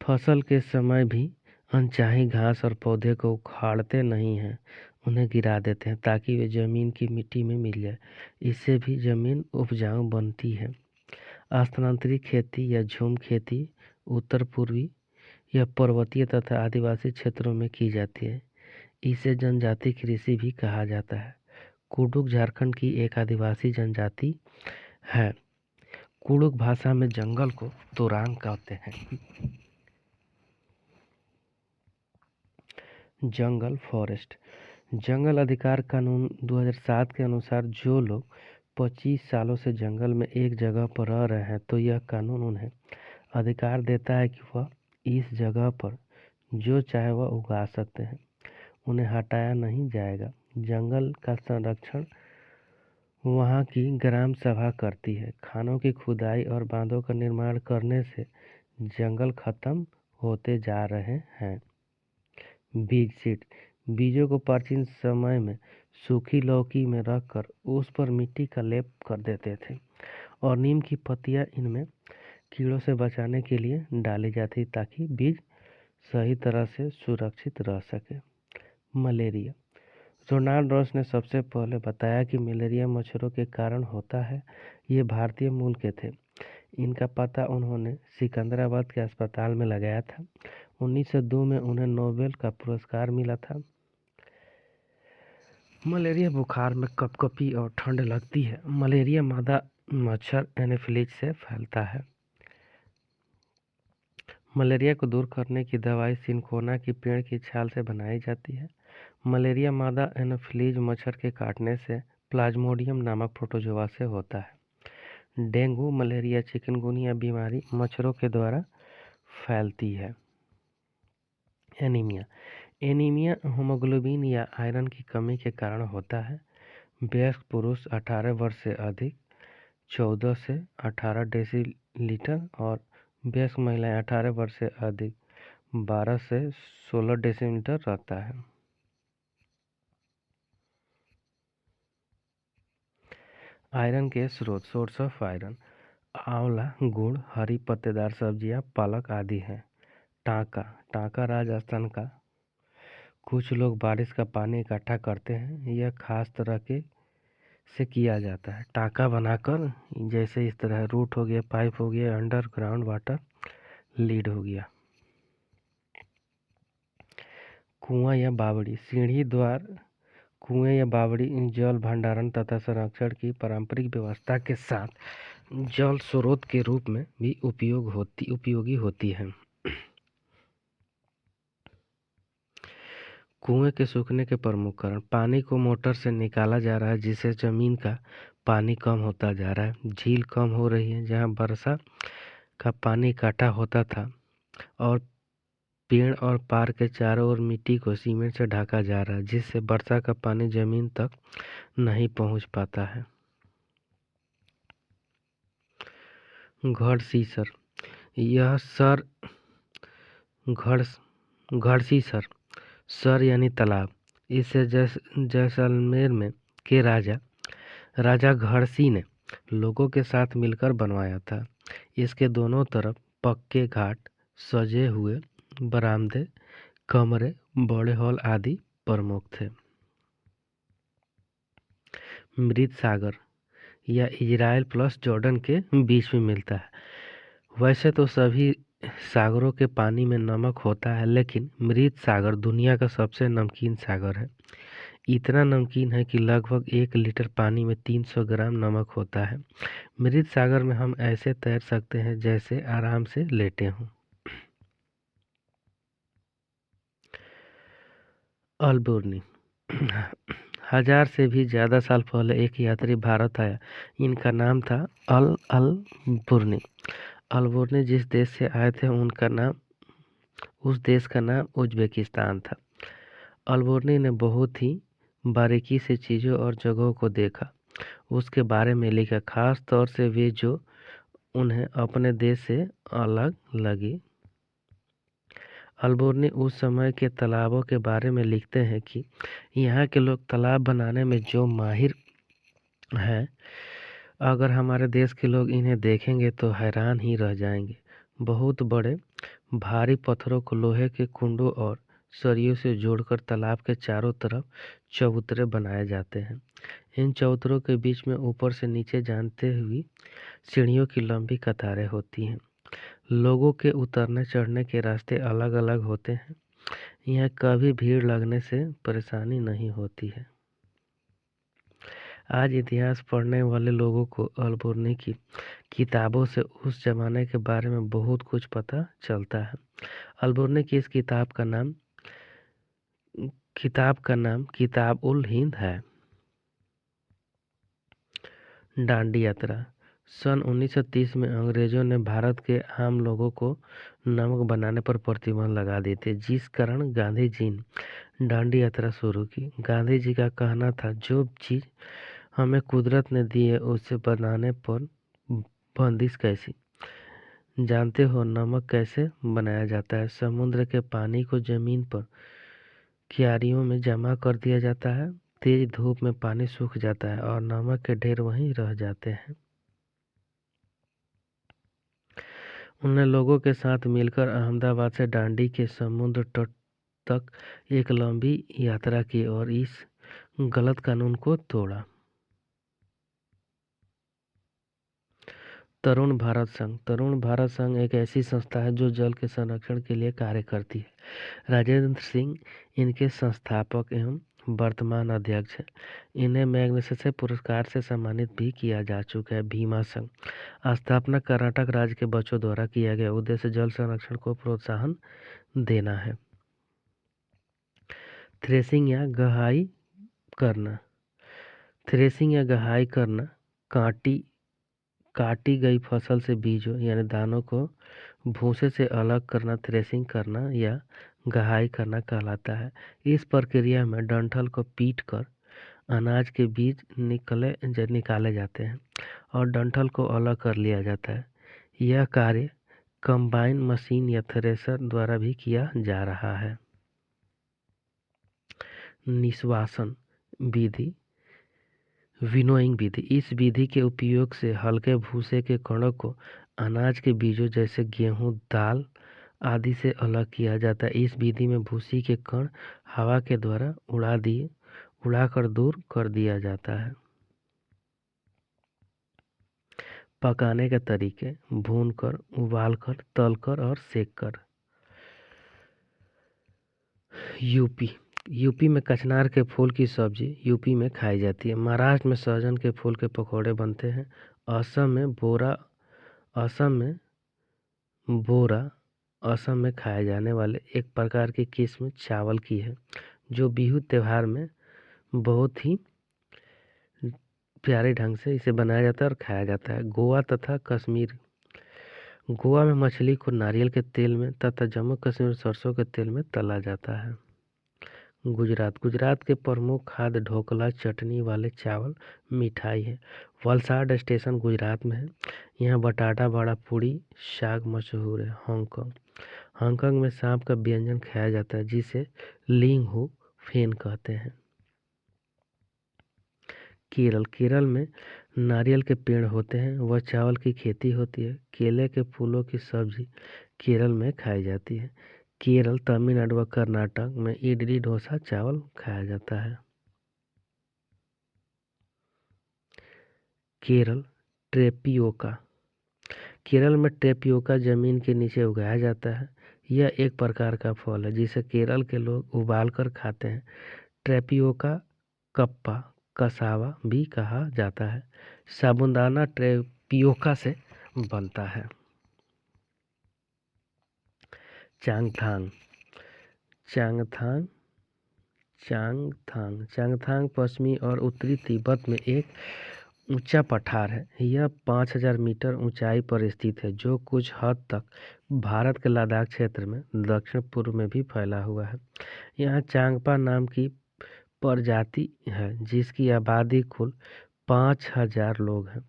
फसल के समय भी अनचाही घास और पौधे को उखाड़ते नहीं हैं, उन्हें गिरा देते हैं ताकि वे जमीन की मिट्टी में मिल जाए। इससे भी जमीन उपजाऊ बनती है। स्थानांतरित खेती या झूम खेती उत्तर पूर्वी या पर्वतीय तथा आदिवासी क्षेत्रों में की जाती है। इसे जनजाति कृषि भी कहा जाता है। कुडुक झारखंड की एक आदिवासी जनजाति है। कुडुक भाषा में जंगल को तोरांग कहते हैं। जंगल फॉरेस्ट, जंगल अधिकार कानून 2007 के अनुसार जो लोग 25 सालों से जंगल में एक जगह पर रह रहे हैं तो यह कानून उन्हें अधिकार देता है कि वह इस जगह पर जो चाहे वह उगा सकते हैं, उन्हें हटाया नहीं जाएगा। जंगल का संरक्षण वहाँ की ग्राम सभा करती है। खानों की खुदाई और बांधों का निर्माण करने से जंगल खत्म होते जा रहे हैं। बीज सीड, बीजों को प्राचीन समय में सूखी लौकी में रखकर उस पर मिट्टी का लेप कर देते थे और नीम की पत्तियां इनमें कीड़ों से बचाने के लिए डाली जाती ताकि बीज सही तरह से सुरक्षित रह सके। मलेरिया, रोनाल्ड रॉस ने सबसे पहले बताया कि मलेरिया मच्छरों के कारण होता है। ये भारतीय मूल के थे। इनका पता उन्होंने सिकंदराबाद के अस्पताल में लगाया था। 1902 में उन्हें नोबेल का पुरस्कार मिला था। मलेरिया बुखार में कपकपी और ठंड लगती है। मलेरिया मादा मच्छर एनोफिलीज से फैलता है। मलेरिया को दूर करने की दवाई सिनकोना की पेड़ की छाल से बनाई जाती है। मलेरिया मादा एनोफिलीज मच्छर के काटने से प्लाज्मोडियम नामक प्रोटोजोआ से होता है। डेंगू, मलेरिया, चिकनगुनिया बीमारी मच्छरों के द्वारा फैलती है। एनीमिया, एनीमिया हीमोग्लोबिन या आयरन की कमी के कारण होता है। वयस्क पुरुष 18 वर्ष से अधिक 14 से 18 डेसीलीटर और वयस्क महिलाएं 18 वर्ष से अधिक 12 से 16 डेसीलीटर रहता है। आयरन के स्रोत, सोर्स ऑफ आयरन, आंवला, गुड़, हरी पत्तेदार सब्जियां, पालक आदि हैं। टांका, टांका राजस्थान का। कुछ लोग बारिश का पानी इकट्ठा करते हैं। यह खास तरह के से किया जाता है। टांका बनाकर, जैसे इस तरह रूट हो गया, पाइप हो गया, अंडरग्राउंड वाटर लीड हो गया। कुआं या बावड़ी, सीढ़ी द्वार, कुएं या बावड़ी इन जल भंडारण तथा संरक्षण की पारंपरिक व्यवस्था के साथ जल स्रोत के रूप में भी उपयोगी होती है। कुएं के सूखने के प्रमुख कारण, पानी को मोटर से निकाला जा रहा है जिससे जमीन का पानी कम होता जा रहा है। झील कम हो रही है जहां वर्षा का पानी इकट्ठा होता था, और पेड़ और पार के चारों ओर मिट्टी को सीमेंट से ढका जा रहा है जिससे वर्षा का पानी जमीन तक नहीं पहुंच पाता है। घड़सीसर, यह सर घड़सीसर सर यानी तालाब, इसे जैसलमेर में के राजा घड़सी ने लोगों के साथ मिलकर बनवाया था। इसके दोनों तरफ पक्के घाट, सजे हुए बरामदे, कमरे, बड़े हॉल आदि प्रमुख थे। मृत सागर, यह इजराइल प्लस जॉर्डन के बीच में मिलता है। वैसे तो सभी सागरों के पानी में नमक होता है, लेकिन मृत सागर दुनिया का सबसे नमकीन सागर है। इतना नमकीन है कि लगभग 1 लीटर पानी में 300 ग्राम नमक होता है। मृत सागर में हम ऐसे तैर सकते हैं जैसे आराम से लेटे हों। अल्बुर्नी, 1000 से भी ज़्यादा साल पहले एक यात्री भारत आया। इनका नाम था अल्बुर्नी। अल्बुर्नी जिस देश से आए थे उस देश का नाम उज़्बेकिस्तान था। अल्बुर्नी ने बहुत ही बारीकी से चीज़ों और जगहों को देखा, उसके बारे में लिखा, खास तौर से वे जो उन्हें अपने देश से अलग लगी। अल्बुर्नी उस समय के तालाबों के बारे में लिखते हैं कि यहाँ के लोग तालाब बनाने में जो माहिर हैं, अगर हमारे देश के लोग इन्हें देखेंगे तो हैरान ही रह जाएंगे। बहुत बड़े भारी पत्थरों को लोहे के कुंडों और सरियों से जोड़कर तालाब के चारों तरफ चबूतरे बनाए जाते हैं। इन चबूतरों के बीच में ऊपर से नीचे जाते हुए सीढ़ियों की लंबी कतारें होती हैं। लोगों के उतरने चढ़ने के रास्ते अलग अलग होते हैं। यहाँ कभी भीड़ लगने से परेशानी नहीं होती है। आज इतिहास पढ़ने वाले लोगों को अल्बुर्नी की किताबों से उस जमाने के बारे में बहुत कुछ पता चलता है। अल्बुर्नी की इस किताब का नाम किताब उल हिंद है। डांडी यात्रा, सन 1930 में अंग्रेजों ने भारत के आम लोगों को नमक बनाने पर प्रतिबंध लगा दिए थे, जिस कारण गांधी जी ने डांडी यात्रा शुरू की। गांधी जी का कहना था, जो चीज़ हमें कुदरत ने दी है उसे बनाने पर बंदिश कैसी। जानते हो नमक कैसे बनाया जाता है? समुद्र के पानी को जमीन पर क्यारियों में जमा कर दिया जाता है। तेज धूप में पानी सूख जाता है और नमक के ढेर वहीं रह जाते हैं। उन्होंने लोगों के साथ मिलकर अहमदाबाद से डांडी के समुद्र तट तक एक लंबी यात्रा की और इस गलत कानून को तोड़ा। तरुण भारत संघ, तरुण भारत संघ एक ऐसी संस्था है जो जल के संरक्षण के लिए कार्य करती है। राजेंद्र सिंह इनके संस्थापक एवं वर्तमान अध्यक्ष हैं। इन्हें मैग्सेसे पुरस्कार से सम्मानित भी किया जा चुका है। भीमा संघ, स्थापना कर्नाटक राज्य के बच्चों द्वारा किया गया। उद्देश्य जल संरक्षण को प्रोत्साहन देना है। थ्रेसिंग या गहाई करना, थ्रेसिंग या गहाई करना काटी गई फसल से बीजों यानी दानों को भूसे से अलग करना थ्रेसिंग करना या गहाई करना कहलाता है। इस प्रक्रिया में डंठल को पीट कर अनाज के बीज निकाले जाते हैं और डंठल को अलग कर लिया जाता है। यह कार्य कंबाइन मशीन या थ्रेशर द्वारा भी किया जा रहा है। निष्वासन विधि, विनोइंग विधि, इस विधि के उपयोग से हल्के भूसे के कणों को अनाज के बीजों जैसे गेहूं, दाल आदि से अलग किया जाता है। इस विधि में भूसी के कण हवा के द्वारा उड़ाकर दूर कर दिया जाता है। पकाने के तरीके: भूनकर, उबालकर, तलकर और सेककर। यूपी में कचनार के फूल की सब्जी यूपी में खाई जाती है। महाराष्ट्र में सहजन के फूल के पकौड़े बनते हैं। असम में खाए जाने वाले एक प्रकार की किस्म चावल की है, जो बिहू त्योहार में बहुत ही प्यारे ढंग से इसे बनाया जाता है और खाया जाता है। गोवा तथा कश्मीर, गोवा में मछली को नारियल के तेल में तथा जम्मू कश्मीर में सरसों के तेल में तला जाता है। गुजरात के प्रमुख खाद्य ढोकला चटनी वाले चावल मिठाई है। वलसाड स्टेशन गुजरात में है। यहाँ बटाटा बड़ा पूड़ी साग मशहूर है। हांगकांग में सांप का व्यंजन खाया जाता है, जिसे लिंग हु फेन कहते हैं। केरल में नारियल के पेड़ होते हैं, वह चावल की खेती होती है। केले के फूलों की सब्जी केरल में खाई जाती है। केरल, तमिलनाडु व कर्नाटक में इडली डोसा चावल खाया जाता है। केरल टेपियोका, केरल में टेपियोका जमीन के नीचे उगाया जाता है। यह एक प्रकार का फल है जिसे केरल के लोग उबालकर खाते हैं। टेपियोका कप्पा कसावा भी कहा जाता है। साबूदाना टेपियोका से बनता है। चांगथांग पश्चिमी और उत्तरी तिब्बत में एक ऊंचा पठार है। यह 5000 मीटर ऊंचाई पर स्थित है, जो कुछ हद तक भारत के लद्दाख क्षेत्र में दक्षिण पूर्व में भी फैला हुआ है। यहाँ चांगपा नाम की प्रजाति है, जिसकी आबादी कुल 5000 लोग हैं।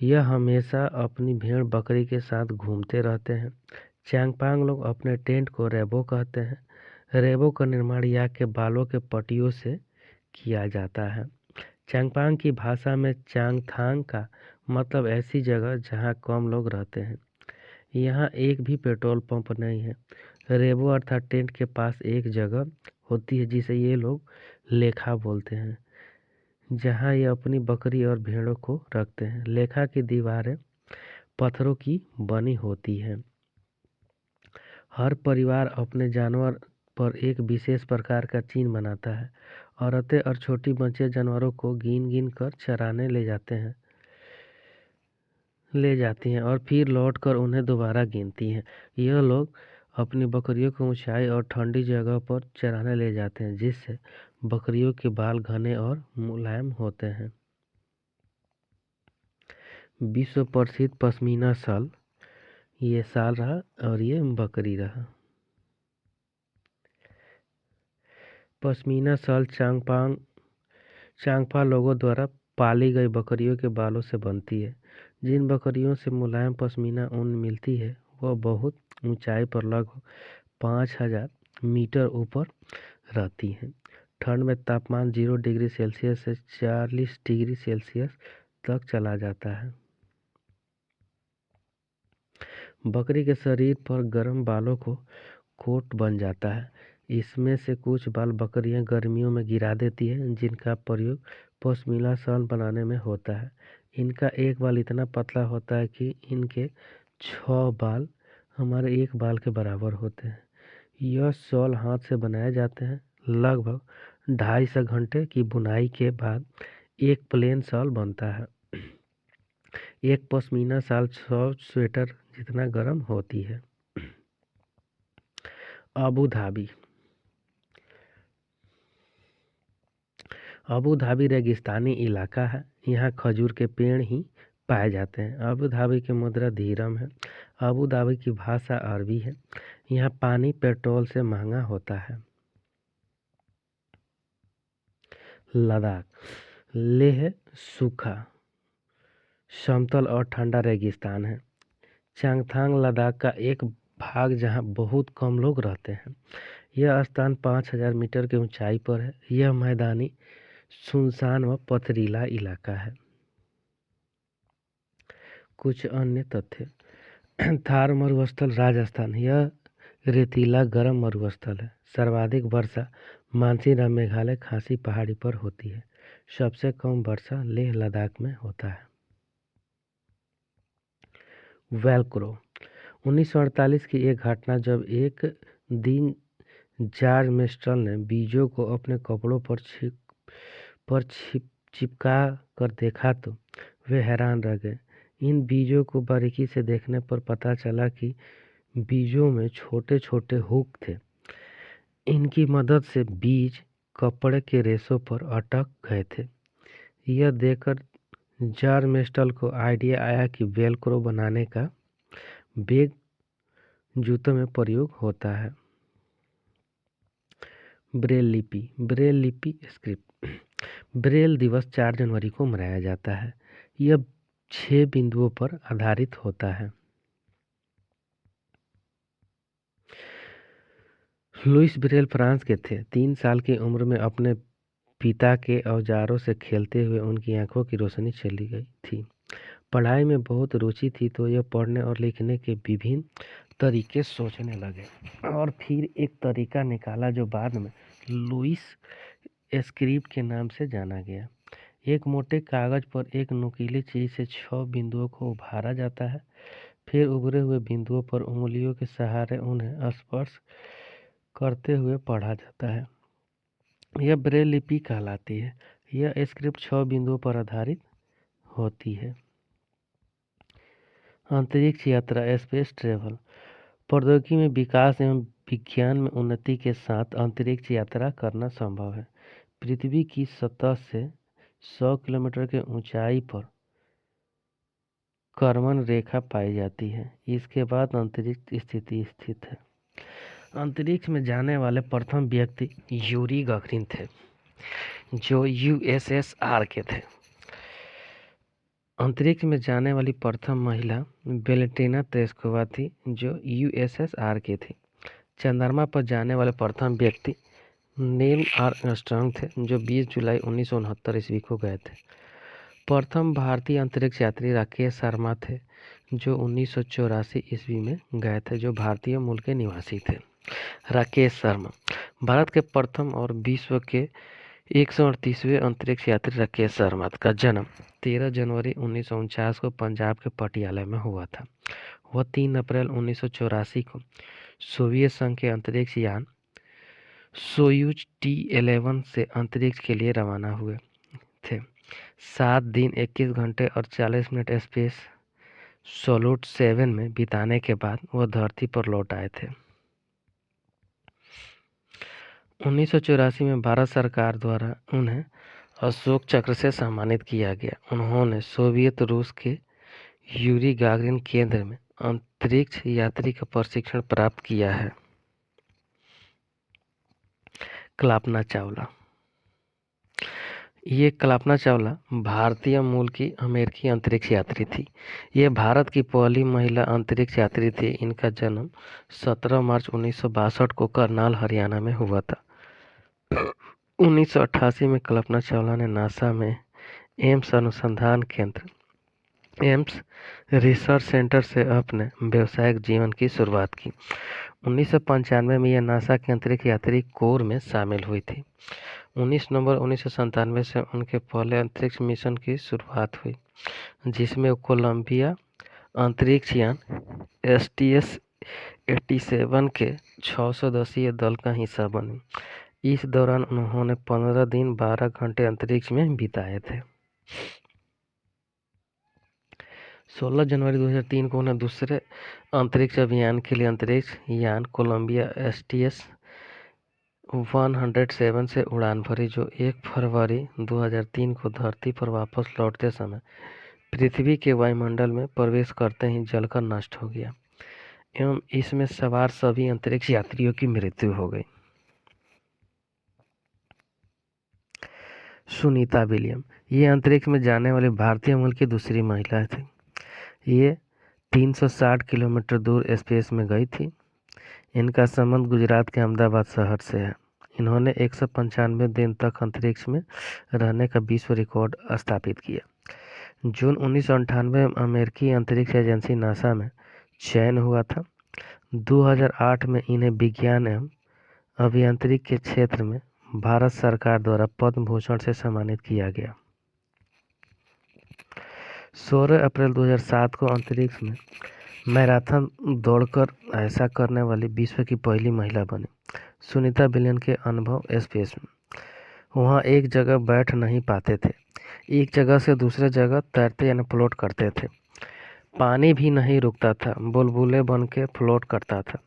यह हमेशा अपनी भेड़ बकरी के साथ घूमते रहते हैं। चांगपांग लोग अपने टेंट को रेबो कहते हैं। रेबो का निर्माण याक के बालों के पट्टियों से किया जाता है। चांगपांग की भाषा में चांगथांग का मतलब ऐसी जगह जहां कम लोग रहते हैं। यहाँ एक भी पेट्रोल पंप नहीं है। रेबो अर्थात टेंट के पास एक जगह होती है जिसे ये लोग लेखा बोलते हैं, जहाँ ये अपनी बकरी और भेड़ों को रखते हैं। लेखा की दीवारें पत्थरों की बनी होती हैं। हर परिवार अपने जानवर पर एक विशेष प्रकार का चिन्ह बनाता है। औरतें और छोटी बच्चे जानवरों को गिन कर चराने ले जाती हैं और फिर लौटकर उन्हें दोबारा गिनती हैं। यह लोग अपनी बकरियों को ऊंचाई और ठंडी जगह पर चराने ले जाते हैं, जिससे बकरियों के बाल घने और मुलायम होते हैं। विश्व प्रसिद्ध पश्मीना शॉल, ये साल रहा और ये बकरी रहा। पश्मीना शॉल चांगपा लोगों द्वारा पाली गई बकरियों के बालों से बनती है। जिन बकरियों से मुलायम पश्मीना ऊन मिलती है, वह बहुत ऊंचाई पर लगभग 5000 मीटर ऊपर रहती हैं। ठंड में तापमान 0 डिग्री सेल्सियस से 40 डिग्री सेल्सियस तक चला जाता है। बकरी के शरीर पर गर्म बालों को कोट बन जाता है। इसमें से कुछ बाल बकरियां गर्मियों में गिरा देती हैं, जिनका प्रयोग पश्मीना शॉल बनाने में होता है। इनका एक बाल इतना पतला होता है कि इनके 6 बाल हमारे एक बाल के बराबर होते हैं। यह शॉल हाथ से बनाए जाते हैं। लगभग 250 घंटे की बुनाई के बाद एक प्लेन शॉल बनता है। एक पश्मीना शॉल 100 स्वेटर जितना गर्म होती है। अबू धाबी रेगिस्तानी इलाका है। यहाँ खजूर के पेड़ ही पाए जाते हैं। अबू धाबी की मुद्रा दिरहम है। अबू धाबी की भाषा अरबी है। यहाँ पानी पेट्रोल से महंगा होता है। लद्दाख, लेह सूखा, समतल और ठंडा रेगिस्तान है। चांगथांग लद्दाख का एक भाग जहाँ बहुत कम लोग रहते हैं। यह स्थान 5000 मीटर की ऊंचाई पर है। यह मैदानी सुनसान व पथरीला इलाका है। कुछ अन्य तथ्य। थार मरुस्थल राजस्थान, यह रेतीला गर्म मरुस्थल है। सर्वाधिक वर्षा मानसीराम मेघालय खासी पहाड़ी पर होती है। सबसे कम वर्षा लेह लद्दाख में होता है। वेलक्रो। 1948 की एक घटना, जब एक दिन जॉर्ज मेस्टल ने बीजों को अपने कपड़ों पर चिपका कर देखा तो वे हैरान रह गए। इन बीजों को बारीकी से देखने पर पता चला कि बीजों में छोटे छोटे हुक थे। इनकी मदद से बीज कपड़े के रेशों पर अटक गए थे। यह देखकर जॉर्ज मेस्टल को आइडिया आया कि वेलक्रो बनाने का बैग जूतों में प्रयोग होता है। ब्रेल लिपि। ब्रेल लिपि स्क्रिप्ट। ब्रेल दिवस 4 जनवरी को मनाया जाता है। यह 6 बिंदुओं पर आधारित होता है। लुइस ब्रेल फ्रांस के थे। 3 साल की उम्र में अपने पिता के औजारों से खेलते हुए उनकी आंखों की रोशनी चली गई थी। पढ़ाई में बहुत रुचि थी तो यह पढ़ने और लिखने के विभिन्न तरीके सोचने लगे और फिर एक तरीका निकाला जो बाद में लुइस स्क्रिप्ट के नाम से जाना गया। एक मोटे कागज पर एक नुकीली चीज से 6 बिंदुओं को उभारा जाता है। फिर उभरे हुए बिंदुओं पर उंगलियों के सहारे उन्हें स्पर्श करते हुए पढ़ा जाता है। यह ब्रेल लिपि कहलाती है। यह स्क्रिप्ट 6 बिंदुओं पर आधारित होती है। अंतरिक्ष यात्रा, स्पेस ट्रेवल। प्रौद्योगिकी में विकास एवं विज्ञान में उन्नति के साथ अंतरिक्ष यात्रा करना संभव है। पृथ्वी की सतह से 100 किलोमीटर की ऊंचाई पर कर्मन रेखा पाई जाती है। इसके बाद अंतरिक्ष स्थिति स्थित है। अंतरिक्ष में जाने वाले प्रथम व्यक्ति यूरी गगरिन थे, जो यूएसएसआर के थे। अंतरिक्ष में जाने वाली प्रथम महिला वेलेंटिना तेरेस्कोवा थी, जो यूएसएसआर की थी। चंद्रमा पर जाने वाले प्रथम व्यक्ति नील आर्मस्ट्रांग थे, जो 20 जुलाई 1969 ईस्वी को गए थे। प्रथम भारतीय अंतरिक्ष यात्री राकेश शर्मा थे, जो 1984 ईस्वी में गए थे, जो भारतीय मूल के निवासी थे। राकेश शर्मा भारत के प्रथम और विश्व के 138वें अंतरिक्ष यात्री राकेश शर्मा का जन्म 13 जनवरी 1949 को पंजाब के पटियाला में हुआ था। वह 3 अप्रैल 1984 को सोवियत संघ के अंतरिक्ष यान सोयूज T-11 से अंतरिक्ष के लिए रवाना हुए थे। 7 दिन 21 घंटे और 40 मिनट स्पेस सोलूट 7 में बिताने के बाद वह धरती पर लौट आए थे। 1984 में भारत सरकार द्वारा उन्हें अशोक चक्र से सम्मानित किया गया। उन्होंने सोवियत रूस के यूरी गागरिन केंद्र में अंतरिक्ष यात्री का प्रशिक्षण प्राप्त किया है। कल्पना चावला। ये कल्पना चावला भारतीय मूल की अमेरिकी अंतरिक्ष यात्री थी। ये भारत की पहली महिला अंतरिक्ष यात्री थी। इनका जन्म 17 मार्च 1962 को करनाल, हरियाणा में हुआ था। 1988 में कल्पना चावला ने नासा में एम्स अनुसंधान केंद्र एम्स रिसर्च सेंटर से अपने व्यावसायिक जीवन की शुरुआत की। 1995 में यह नासा के अंतरिक्ष यात्री कोर में शामिल हुई थी। 19 नवंबर 1997 से उनके पहले अंतरिक्ष मिशन की शुरुआत हुई, जिसमें कोलंबिया अंतरिक्ष यान STS-87 के 600 सदस्यीय दल का हिस्सा बनी। इस दौरान उन्होंने 15 दिन 12 घंटे अंतरिक्ष में बिताए थे। 16 जनवरी 2003 को उन्हें दूसरे अंतरिक्ष अभियान के लिए अंतरिक्ष यान कोलंबिया STS-107 से उड़ान भरी, जो 1 फरवरी 2003 को धरती पर वापस लौटते समय पृथ्वी के वायुमंडल में प्रवेश करते ही जलकर नष्ट हो गया एवं इसमें सवार सभी अंतरिक्ष यात्रियों की मृत्यु हो गई। सुनीता विलियम ये अंतरिक्ष में जाने वाली भारतीय मूल की दूसरी महिला थी। ये 360 किलोमीटर दूर स्पेस में गई थी। इनका संबंध गुजरात के अहमदाबाद शहर से है। इन्होंने 195 दिन तक अंतरिक्ष में रहने का विश्व रिकॉर्ड स्थापित किया। जून 1998 में अमेरिकी अंतरिक्ष एजेंसी नासा में चयन हुआ था। 2008 में इन्हें विज्ञान एवं अभियांत्रिकी के क्षेत्र में भारत सरकार द्वारा पद्म भूषण से सम्मानित किया गया। 16 अप्रैल 2007 को अंतरिक्ष में मैराथन दौड़कर ऐसा करने वाली विश्व की पहली महिला बनी। सुनीता विलियम के अनुभव स्पेस में। वहाँ एक जगह बैठ नहीं पाते थे, एक जगह से दूसरे जगह तैरते यानी फ्लोट करते थे। पानी भी नहीं रुकता था, बुलबुले बन के फ्लोट करता था।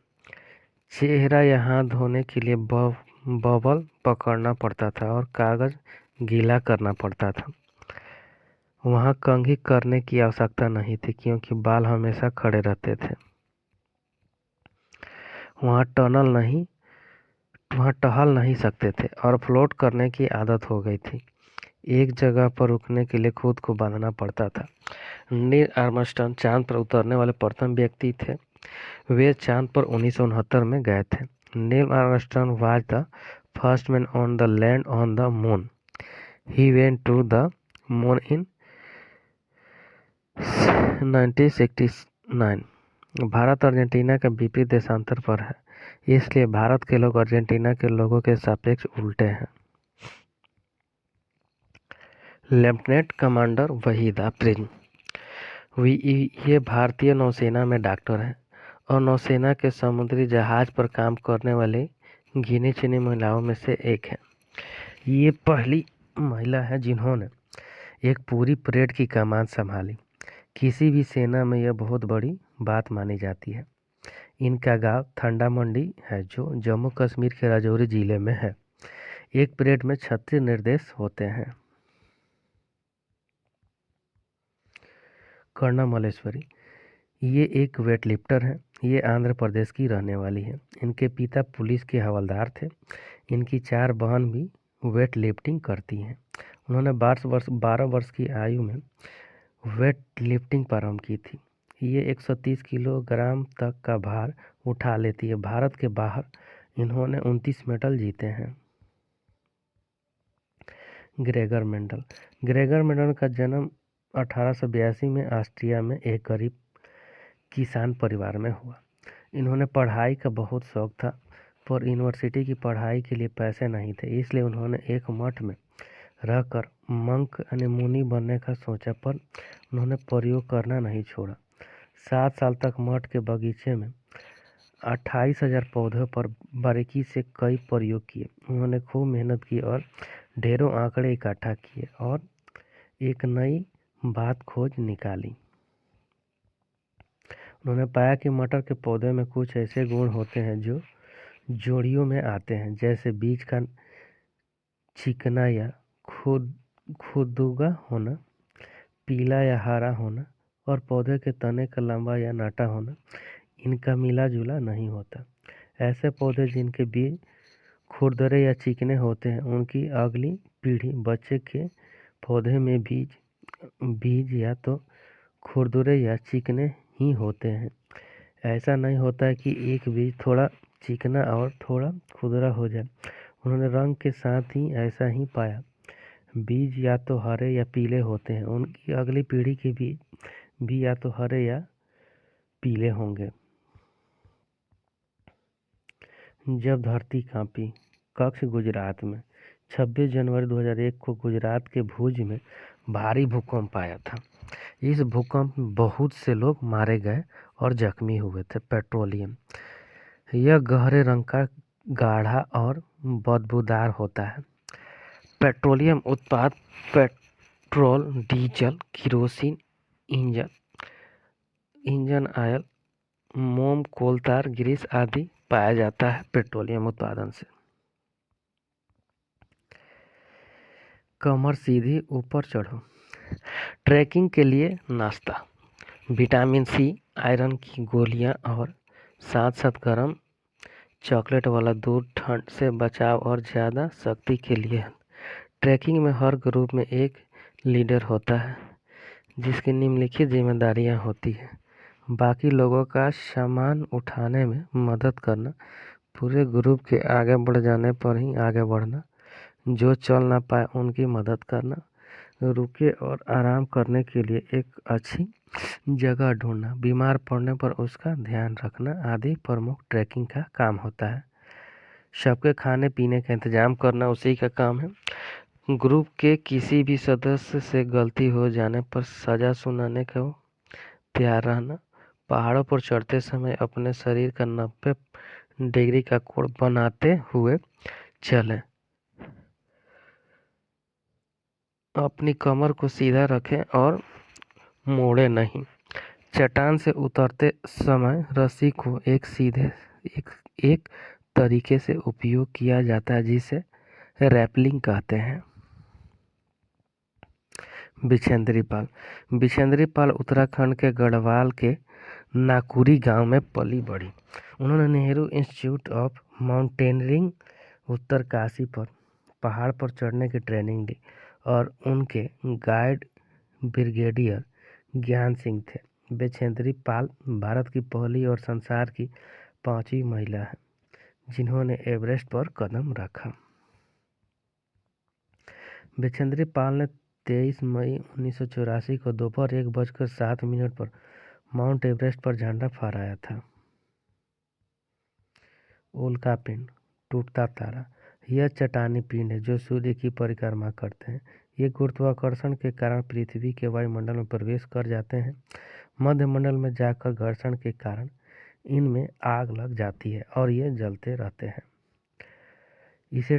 चेहरा यहाँ धोने के लिए बबल पकड़ना पड़ता था और कागज गीला करना पड़ता था। वहाँ कंघी करने की आवश्यकता नहीं थी क्योंकि बाल हमेशा खड़े रहते थे। वहाँ टहल नहीं सकते थे और फ्लोट करने की आदत हो गई थी। एक जगह पर रुकने के लिए खुद को बांधना पड़ता था। नील आर्मस्ट्रांग चांद पर उतरने वाले प्रथम व्यक्ति थे। वे चांद पर 1969 में गए थे। Neil Armstrong was the first man on the land on the moon. He went to the moon in 1969। Bharat Argentina का विपरीत देशांतर पर है, इसलिए भारत के लोग अर्जेंटीना के लोगों के सापेक्ष उल्टे हैं। लेफ्टिनेंट कमांडर वहीद आफरीन, ये भारतीय नौसेना में डॉक्टर हैं और नौसेना के समुद्री जहाज पर काम करने वाले गिनी चुनी महिलाओं में से एक हैं। ये पहली महिला है जिन्होंने एक पूरी परेड की कमान संभाली। किसी भी सेना में यह बहुत बड़ी बात मानी जाती है। इनका गांव ठंडा मंडी है जो जम्मू कश्मीर के राजौरी जिले में है। एक परेड में 36 निर्देश होते हैं। कर्णा मल्लेश्वरी, ये एक वेट लिफ्टर हैं। ये आंध्र प्रदेश की रहने वाली है। इनके पिता पुलिस के हवलदार थे। इनकी 4 बहन भी वेट लिफ्टिंग करती हैं। उन्होंने 12 वर्ष की आयु में वेट लिफ्टिंग प्रारंभ की थी। ये 130 किलोग्राम तक का भार उठा लेती है। भारत के बाहर इन्होंने 29 मेडल जीते हैं। ग्रेगर मेंडल का जन्म 1882 में ऑस्ट्रिया में एक गरीब किसान परिवार में हुआ। इन्होंने पढ़ाई का बहुत शौक था, पर यूनिवर्सिटी की पढ़ाई के लिए पैसे नहीं थे, इसलिए उन्होंने एक मठ में रहकर मंक यानी मुनि बनने का सोचा, पर उन्होंने प्रयोग करना नहीं छोड़ा। 7 साल तक मठ के बगीचे में 28,000 पौधों पर बारीकी से कई प्रयोग किए। उन्होंने खूब मेहनत की और ढेरों आंकड़े इकट्ठा किए और एक नई बात खोज निकाली। उन्होंने पाया कि मटर के पौधे में कुछ ऐसे गुण होते हैं जो जोड़ियों में आते हैं, जैसे बीज का चिकना या खुदुगा होना, पीला या हरा होना और पौधे के तने का लंबा या नाटा होना। इनका मिला जुला नहीं होता। ऐसे पौधे जिनके बीज खुरदरे या चिकने होते हैं, उनकी अगली पीढ़ी बच्चे के पौधे में बीज या तो खुरदरे या चिकने ही होते हैं। ऐसा नहीं होता है कि एक बीज थोड़ा चिकना और थोड़ा खुरदरा हो जाए। उन्होंने रंग के साथ ही ऐसा ही पाया। बीज या तो हरे या पीले होते हैं। उनकी अगली पीढ़ी के बीज भी या तो हरे या पीले होंगे। जब धरती कांपी, कक्ष गुजरात में 26 जनवरी 2001 को गुजरात के भुज में भारी भूकंप आया था। इस भूकंप में बहुत से लोग मारे गए और जख्मी हुए थे। पेट्रोलियम, यह गहरे रंग का गाढ़ा और बदबूदार होता है। पेट्रोलियम उत्पाद petrol, diesel, kerosene, engine oil, मोम, कोल तार, ग्रीस आदि पाया जाता है पेट्रोलियम उत्पादन से। कमर सीधी ऊपर चढ़ो। ट्रैकिंग के लिए नाश्ता, विटामिन सी, आयरन की गोलियां और साथ साथ गर्म चॉकलेट वाला दूध ठंड से बचाव और ज़्यादा शक्ति के लिए। ट्रैकिंग में हर ग्रुप में एक लीडर होता है जिसकी निम्नलिखित जिम्मेदारियां होती हैं। बाकी लोगों का सामान उठाने में मदद करना, पूरे ग्रुप के आगे बढ़ जाने पर ही आगे बढ़ना, जो चल ना पाए उनकी मदद करना, रुके और आराम करने के लिए एक अच्छी जगह ढूंढना, बीमार पड़ने पर उसका ध्यान रखना आदि प्रमुख ट्रैकिंग का काम होता है। सबके खाने पीने का इंतजाम करना उसी का काम है। ग्रुप के किसी भी सदस्य से गलती हो जाने पर सजा सुनाने को तैयार रहना, पहाड़ों पर चढ़ते समय अपने शरीर का 90 डिग्री का कोण बनाते हुए चलें, अपनी कमर को सीधा रखें और मोड़े नहीं। चट्टान से उतरते समय रस्सी को एक तरीके से उपयोग किया जाता है जिसे रैपलिंग कहते हैं। बिछेंद्री पाल। बिछेंद्री पाल उत्तराखंड के गढ़वाल के नाकुरी गांव में पली बढ़ी। उन्होंने Nehru institute of mountaineering Uttarkashi पर पहाड़ पर चढ़ने की ट्रेनिंग ली और उनके गाइड ब्रिगेडियर ज्ञान सिंह थे। बिछेंद्री पाल भारत की पहली और संसार की 5वीं महिला है जिन्होंने एवरेस्ट पर कदम रखा। बिछेंद्री पाल ने 23 मई 1984 को दोपहर 1:07 पर माउंट एवरेस्ट पर झंडा फहराया था। उल्का पिंड, टूटता तारा। यह चट्टानी पिंड है जो सूर्य की परिक्रमा करते हैं। ये गुरुत्वाकर्षण के कारण पृथ्वी के वायुमंडल में प्रवेश कर जाते हैं। मध्यमंडल में जाकर घर्षण के कारण इनमें आग लग जाती है और ये जलते रहते हैं। इसे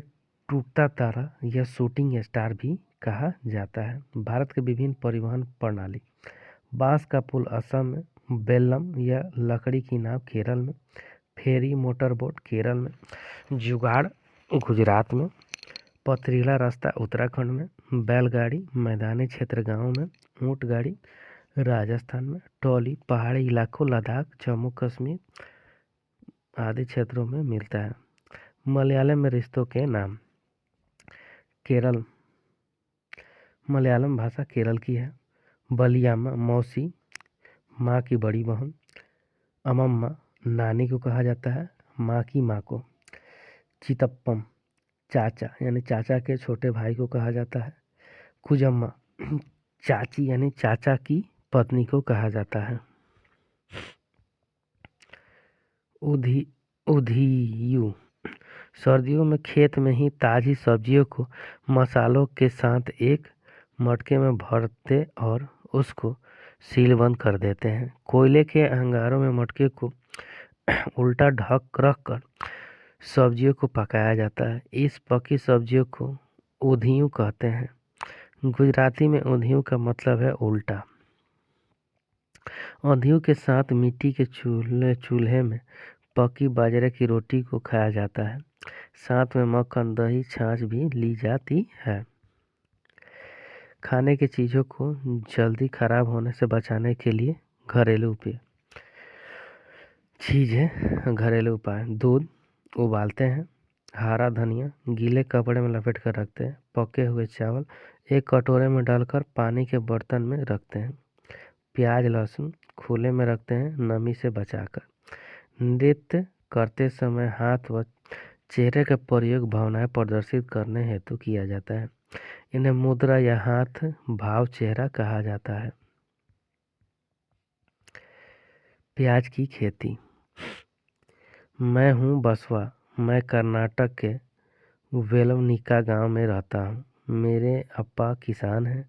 टूटता तारा या शूटिंग स्टार भी कहा जाता है। भारत के विभिन्न परिवहन प्रणाली, बांस का पुल असम में, बेल्लम या लकड़ी की नाव केरल में, फेरी मोटरबोट केरल में, जुगाड़ गुजरात में, पथरीला रास्ता उत्तराखंड में, बैलगाड़ी मैदानी क्षेत्र गाँव में, ऊँट गाड़ी राजस्थान में, ट्रॉली पहाड़ी इलाकों लद्दाख जम्मू कश्मीर आदि क्षेत्रों में मिलता है। मलयालम में रिश्तों के नाम। केरल, मलयालम भाषा केरल की है। बलियामा मौसी, माँ की बड़ी बहन। अमम्मा नानी को कहा जाता है, माँ की माँ को। चितप्पम चाचा यानी चाचा के छोटे भाई को कहा जाता है। कुजम्मा चाची यानी चाचा की पत्नी को कहा जाता है। उधियू, सर्दियों में खेत में ही ताज़ी सब्जियों को मसालों के साथ एक मटके में भरते और उसको सीलबंद कर देते हैं। कोयले के अंगारों में मटके को उल्टा ढक रखकर सब्जियों को पकाया जाता है। इस पकी सब्जियों को उधियू कहते हैं। गुजराती में उधियू का मतलब है उल्टा। उधियू के साथ मिट्टी के चूल्हे में पकी बाजरे की रोटी को खाया जाता है। साथ में मक्खन, दही, छाछ भी ली जाती है। खाने की चीज़ों को जल्दी खराब होने से बचाने के लिए घरेलू उपाय। घरेलू उपाय: दूध उबालते हैं, हरा धनिया गीले कपड़े में लपेट कर रखते हैं, पके हुए चावल एक कटोरे में डालकर पानी के बर्तन में रखते हैं, प्याज लहसुन खुले में रखते हैं नमी से बचाकर। नृत्य करते समय हाथ व चेहरे का प्रयोग भावनाएं प्रदर्शित करने हेतु किया जाता है। इन्हें मुद्रा या हाथ भाव चेहरा कहा जाता है। प्याज की खेती। मैं हूँ बसवा। मैं कर्नाटक के वेलवनिका गांव में रहता हूँ। मेरे अप्पा किसान हैं।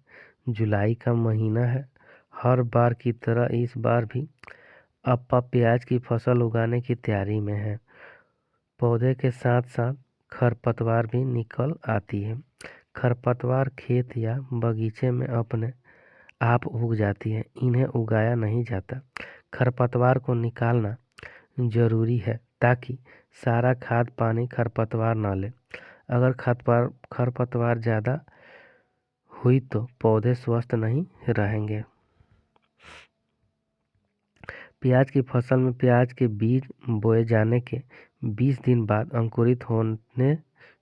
जुलाई का महीना है। हर बार की तरह इस बार भी अप्पा प्याज की फसल उगाने की तैयारी में है। पौधे के साथ साथ खरपतवार भी निकल आती है। खरपतवार खेत या बगीचे में अपने आप उग जाती है, इन्हें उगाया नहीं जाता। खरपतवार को निकालना जरूरी है ताकि सारा खाद पानी खरपतवार न ले। अगर खरपतवार ज़्यादा हुई तो पौधे स्वस्थ नहीं रहेंगे। प्याज की फसल में प्याज के बीज बोए जाने के 20 दिन बाद अंकुरित होने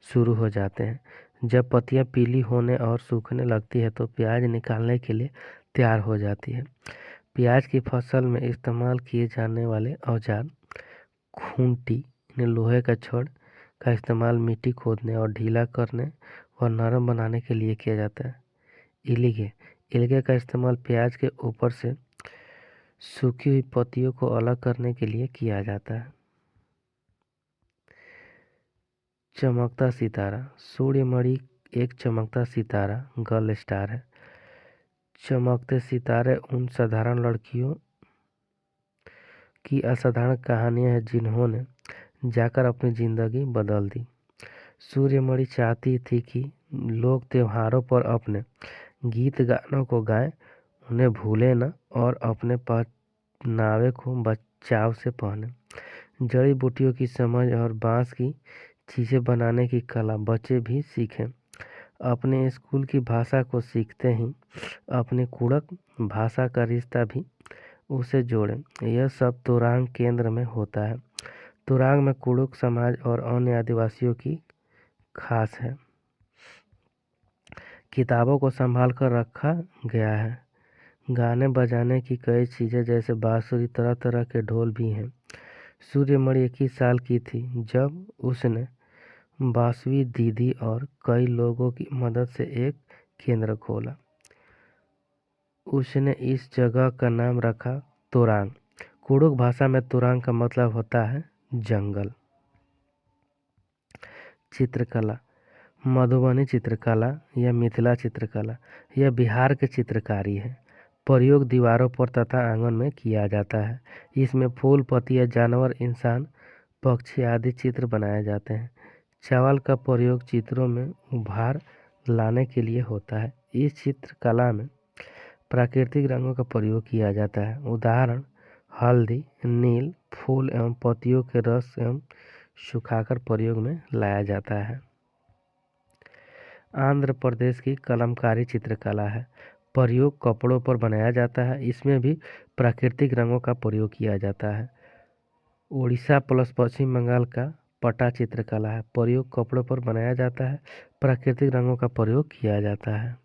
शुरू हो जाते हैं। जब पत्तियां पीली होने और सूखने लगती है तो प्याज निकालने के लिए तैयार हो जाती है। प्याज की फसल में इस्तेमाल किए जाने वाले औजार: खूंटी लोहे का छड़ का इस्तेमाल मिट्टी खोदने और ढीला करने और नरम बनाने के लिए किया जाता है। इल्लिगे इल्लिगे का इस्तेमाल प्याज के ऊपर से सूखी हुई पत्तियों को अलग करने के लिए किया जाता है। चमकता सितारा सूर्यमणि एक चमकता सितारा गर्ल स्टार है। चमकते सितारे उन साधारण लड़कियों की असाधारण कहानियां हैं जिन्होंने जाकर अपनी जिंदगी बदल दी। सूर्यमणि चाहती थी कि लोग त्योहारों पर अपने गीत गानों को गाएं, उन्हें भूलें न और अपने पहनावे को बचाव से पहने। जड़ी बूटियों की समझ और बांस की चीज़ें बनाने की कला बच्चे भी सीखें। अपने स्कूल की भाषा को सीखते ही अपनी कुड़क भाषा का रिश्ता भी उसे जोड़ें। यह सब तोरांग केंद्र में होता है। तोरांग में कुड़ुक समाज और अन्य आदिवासियों की खास है। किताबों को संभाल कर रखा गया है। गाने बजाने की कई चीज़ें जैसे बांसुरी, तरह तरह के ढोल भी हैं। सूर्यमणि 21 साल की थी जब उसने बासवी दीदी और कई लोगों की मदद से एक केंद्र खोला। उसने इस जगह का नाम रखा तोरांग। कुड़ुक भाषा में तोरांग का मतलब होता है जंगल। चित्रकला मधुबनी चित्रकला या मिथिला चित्रकला यह बिहार की चित्रकारी है। प्रयोग दीवारों पर तथा आंगन में किया जाता है। इसमें फूल, पत्तियां, जानवर, इंसान, पक्षी आदि चित्र बनाए जाते हैं। चावल का प्रयोग चित्रों में उभार लाने के लिए होता है। इस चित्रकला में प्राकृतिक रंगों का प्रयोग किया जाता है। उदाहरण हल्दी, नील, फूल एवं पत्तियों के रस एवं सुखाकर प्रयोग में लाया जाता है। आंध्र प्रदेश की कलमकारी चित्रकला है। प्रयोग कपड़ों पर बनाया जाता है। इसमें भी प्राकृतिक रंगों का प्रयोग किया जाता है। उड़ीसा प्लस पश्चिम बंगाल का पट्टा चित्रकला है। प्रयोग कपड़ों पर बनाया जाता है। प्राकृतिक रंगों का प्रयोग किया जाता है।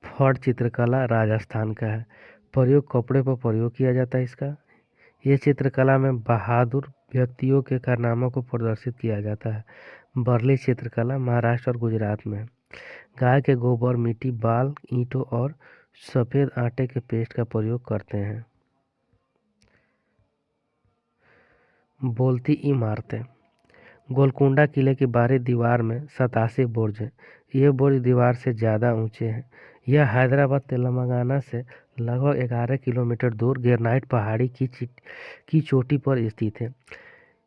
फट चित्रकला राजस्थान का है। प्रयोग कपड़े पर प्रयोग किया जाता है इसका। ये चित्रकला में बहादुर व्यक्तियों के कारनामों को प्रदर्शित किया जाता है। बर्ली चित्रकला महाराष्ट्र और गुजरात में है। गाय के गोबर, मिट्टी, बाल, ईंटों और सफ़ेद आटे के पेस्ट का प्रयोग करते हैं। बोलती इमारतें गोलकुंडा किले की बाहरी दीवार में 87 बुर्ज हैं। ये बुर्ज दीवार से ज़्यादा ऊंचे हैं। यह हैदराबाद तेलंगाना से लगभग 11 किलोमीटर दूर ग्रेनाइट पहाड़ी की चोटी पर स्थित है।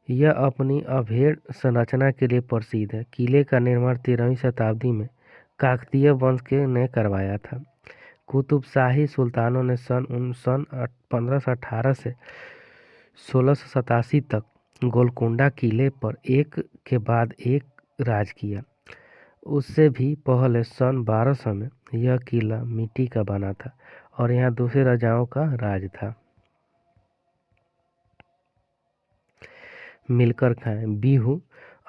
यह अपनी अभेड़ संरचना के लिए प्रसिद्ध है। किले का निर्माण 13वीं शताब्दी में काकतीय वंश ने करवाया था। कुतुबशाही सुल्तानों ने सन 1518 से 1687 तक गोलकुंडा किले पर एक के बाद एक राज किया। उससे भी पहले सन 1200 में यह किला मिट्टी का बना था और यहाँ दूसरे राजाओं का राज था। मिलकर खाएं बिहू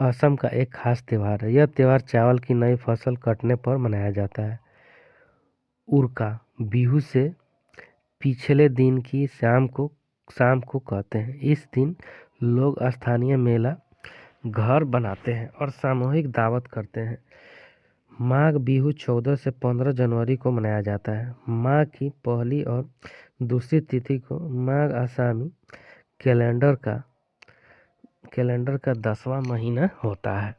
असम का एक खास त्यौहार है। यह त्यौहार चावल की नई फसल कटने पर मनाया जाता है। उरका बिहू से पिछले दिन की शाम को कहते हैं। इस दिन लोग स्थानीय मेला घर बनाते हैं और सामूहिक दावत करते हैं। माघ बिहू 14 से 15 जनवरी को मनाया जाता है। माघ की पहली और दूसरी तिथि को माघ आसामी कैलेंडर का 10वां महीना होता है।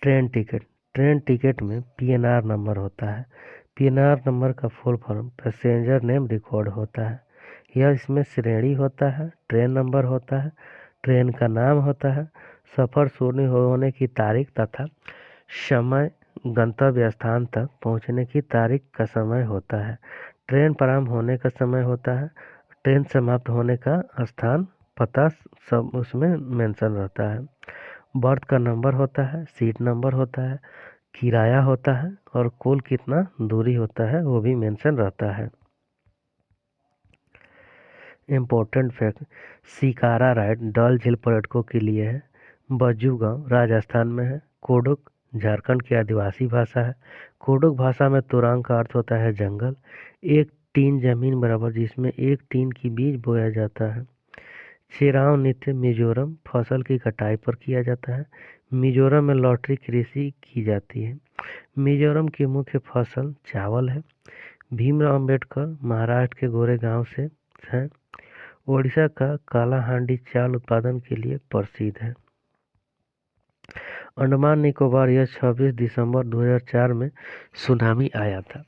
ट्रेन टिकट में पीएनआर नंबर होता है। पीएनआर नंबर का full form passenger name record होता है। यह इसमें श्रेणी होता है, ट्रेन नंबर होता है, ट्रेन का नाम होता है, सफ़र शुरू होने की तारीख तथा समय, गंतव्य स्थान तक पहुंचने की तारीख का समय होता है। ट्रेन प्रारंभ होने का समय होता है। ट्रेन समाप्त होने का स्थान, पता सब उसमें मेंशन रहता है। बर्थ का नंबर होता है, सीट नंबर होता है, किराया होता है और कुल कितना दूरी होता है वो भी मेंशन रहता है। इम्पोर्टेंट फैक्ट शिकारा राइड डल झील पर्यटकों के लिए है। बज्जू गांव राजस्थान में है। कोडुक झारखंड की आदिवासी भाषा है। कोडुक भाषा में तोरांग का अर्थ होता है जंगल। एक टीन जमीन बराबर जिसमें 1 टीन की बीज बोया जाता है। चिराव नृत्य मिजोरम फसल की कटाई पर किया जाता है। मिजोरम में लॉटरी कृषि की जाती है। मिजोरम की मुख्य फसल चावल है। भीमराव अंबेडकर महाराष्ट्र के गोरेगांव से हैं। ओडिशा का कालाहांडी चावल उत्पादन के लिए प्रसिद्ध है। अंडमान निकोबार यह 26 दिसंबर 2004 में सुनामी आया था।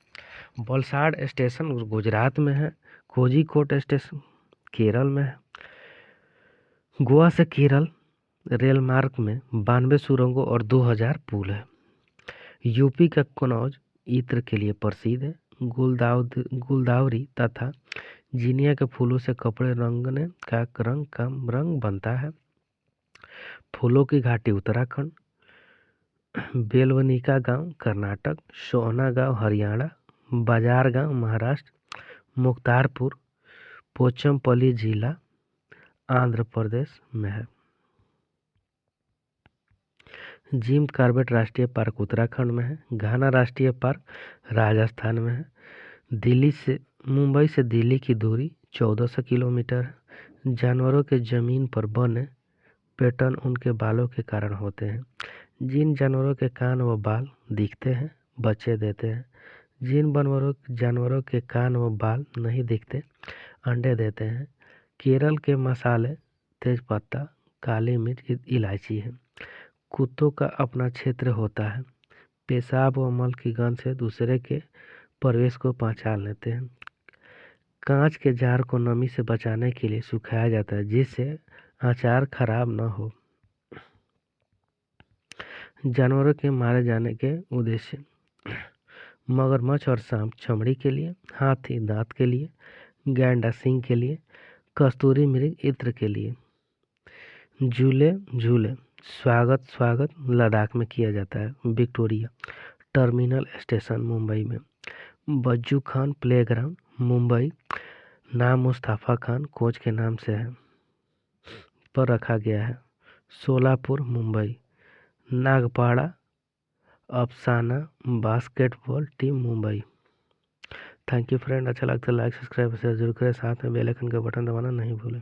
वलसाड स्टेशन गुजरात में है। कोझिकोड स्टेशन केरल में है। गोवा से केरल रेल मार्ग में 92 सुरंगों और 2000 पुल है। यूपी का कन्नौज इत्र के लिए प्रसिद्ध है। गुलदावरी तथा जिनिया के फूलों से कपड़े रंगने का रंग बनता है। फूलों की घाटी उत्तराखंड। बेलवनिका गांव कर्नाटक। सोहना गांव हरियाणा। बाजार गांव महाराष्ट्र। मुख्तारपुर पोचमपल्ली जिला आंध्र प्रदेश में है। जिम कॉर्बेट राष्ट्रीय पार्क उत्तराखंड में है। घाना राष्ट्रीय पार्क राजस्थान में है। मुंबई से दिल्ली की दूरी 1400 किलोमीटर है। जानवरों के जमीन पर बने पैटर्न उनके बालों के कारण होते हैं। जिन जानवरों के कान व बाल दिखते हैं बच्चे देते हैं। जिन जानवरों के कान व बाल नहीं दिखते अंडे देते हैं। केरल के मसाले तेजपत्ता काली मिर्च इलायची है। कुत्तों का अपना क्षेत्र होता है। पेशाब व मल की गंध से दूसरे के प्रवेश को पहचान लेते हैं। कांच के जार को नमी से बचाने के लिए सुखाया जाता है जिससे अचार खराब न हो। जानवरों के मारे जाने के उद्देश्य मगरमच्छ और सांप चमड़ी के लिए, हाथी दांत के लिए, गैंडा सींग के लिए, कस्तूरी मृग इत्र के लिए। झूले स्वागत लद्दाख में किया जाता है। विक्टोरिया टर्मिनल स्टेशन मुंबई में। बज्जू खान प्लेग्राउंड मुंबई नाम मुस्तफा खान कोच के नाम से है पर रखा गया है। सोलापुर मुंबई। नागपाड़ा अफसाना basketball team Mumbai. Thank you friend. अच्छा लगता है लाइक सब्सक्राइब शेयर जरूर करें। साथ में बेल आइकन का बटन दबाना नहीं भूलें।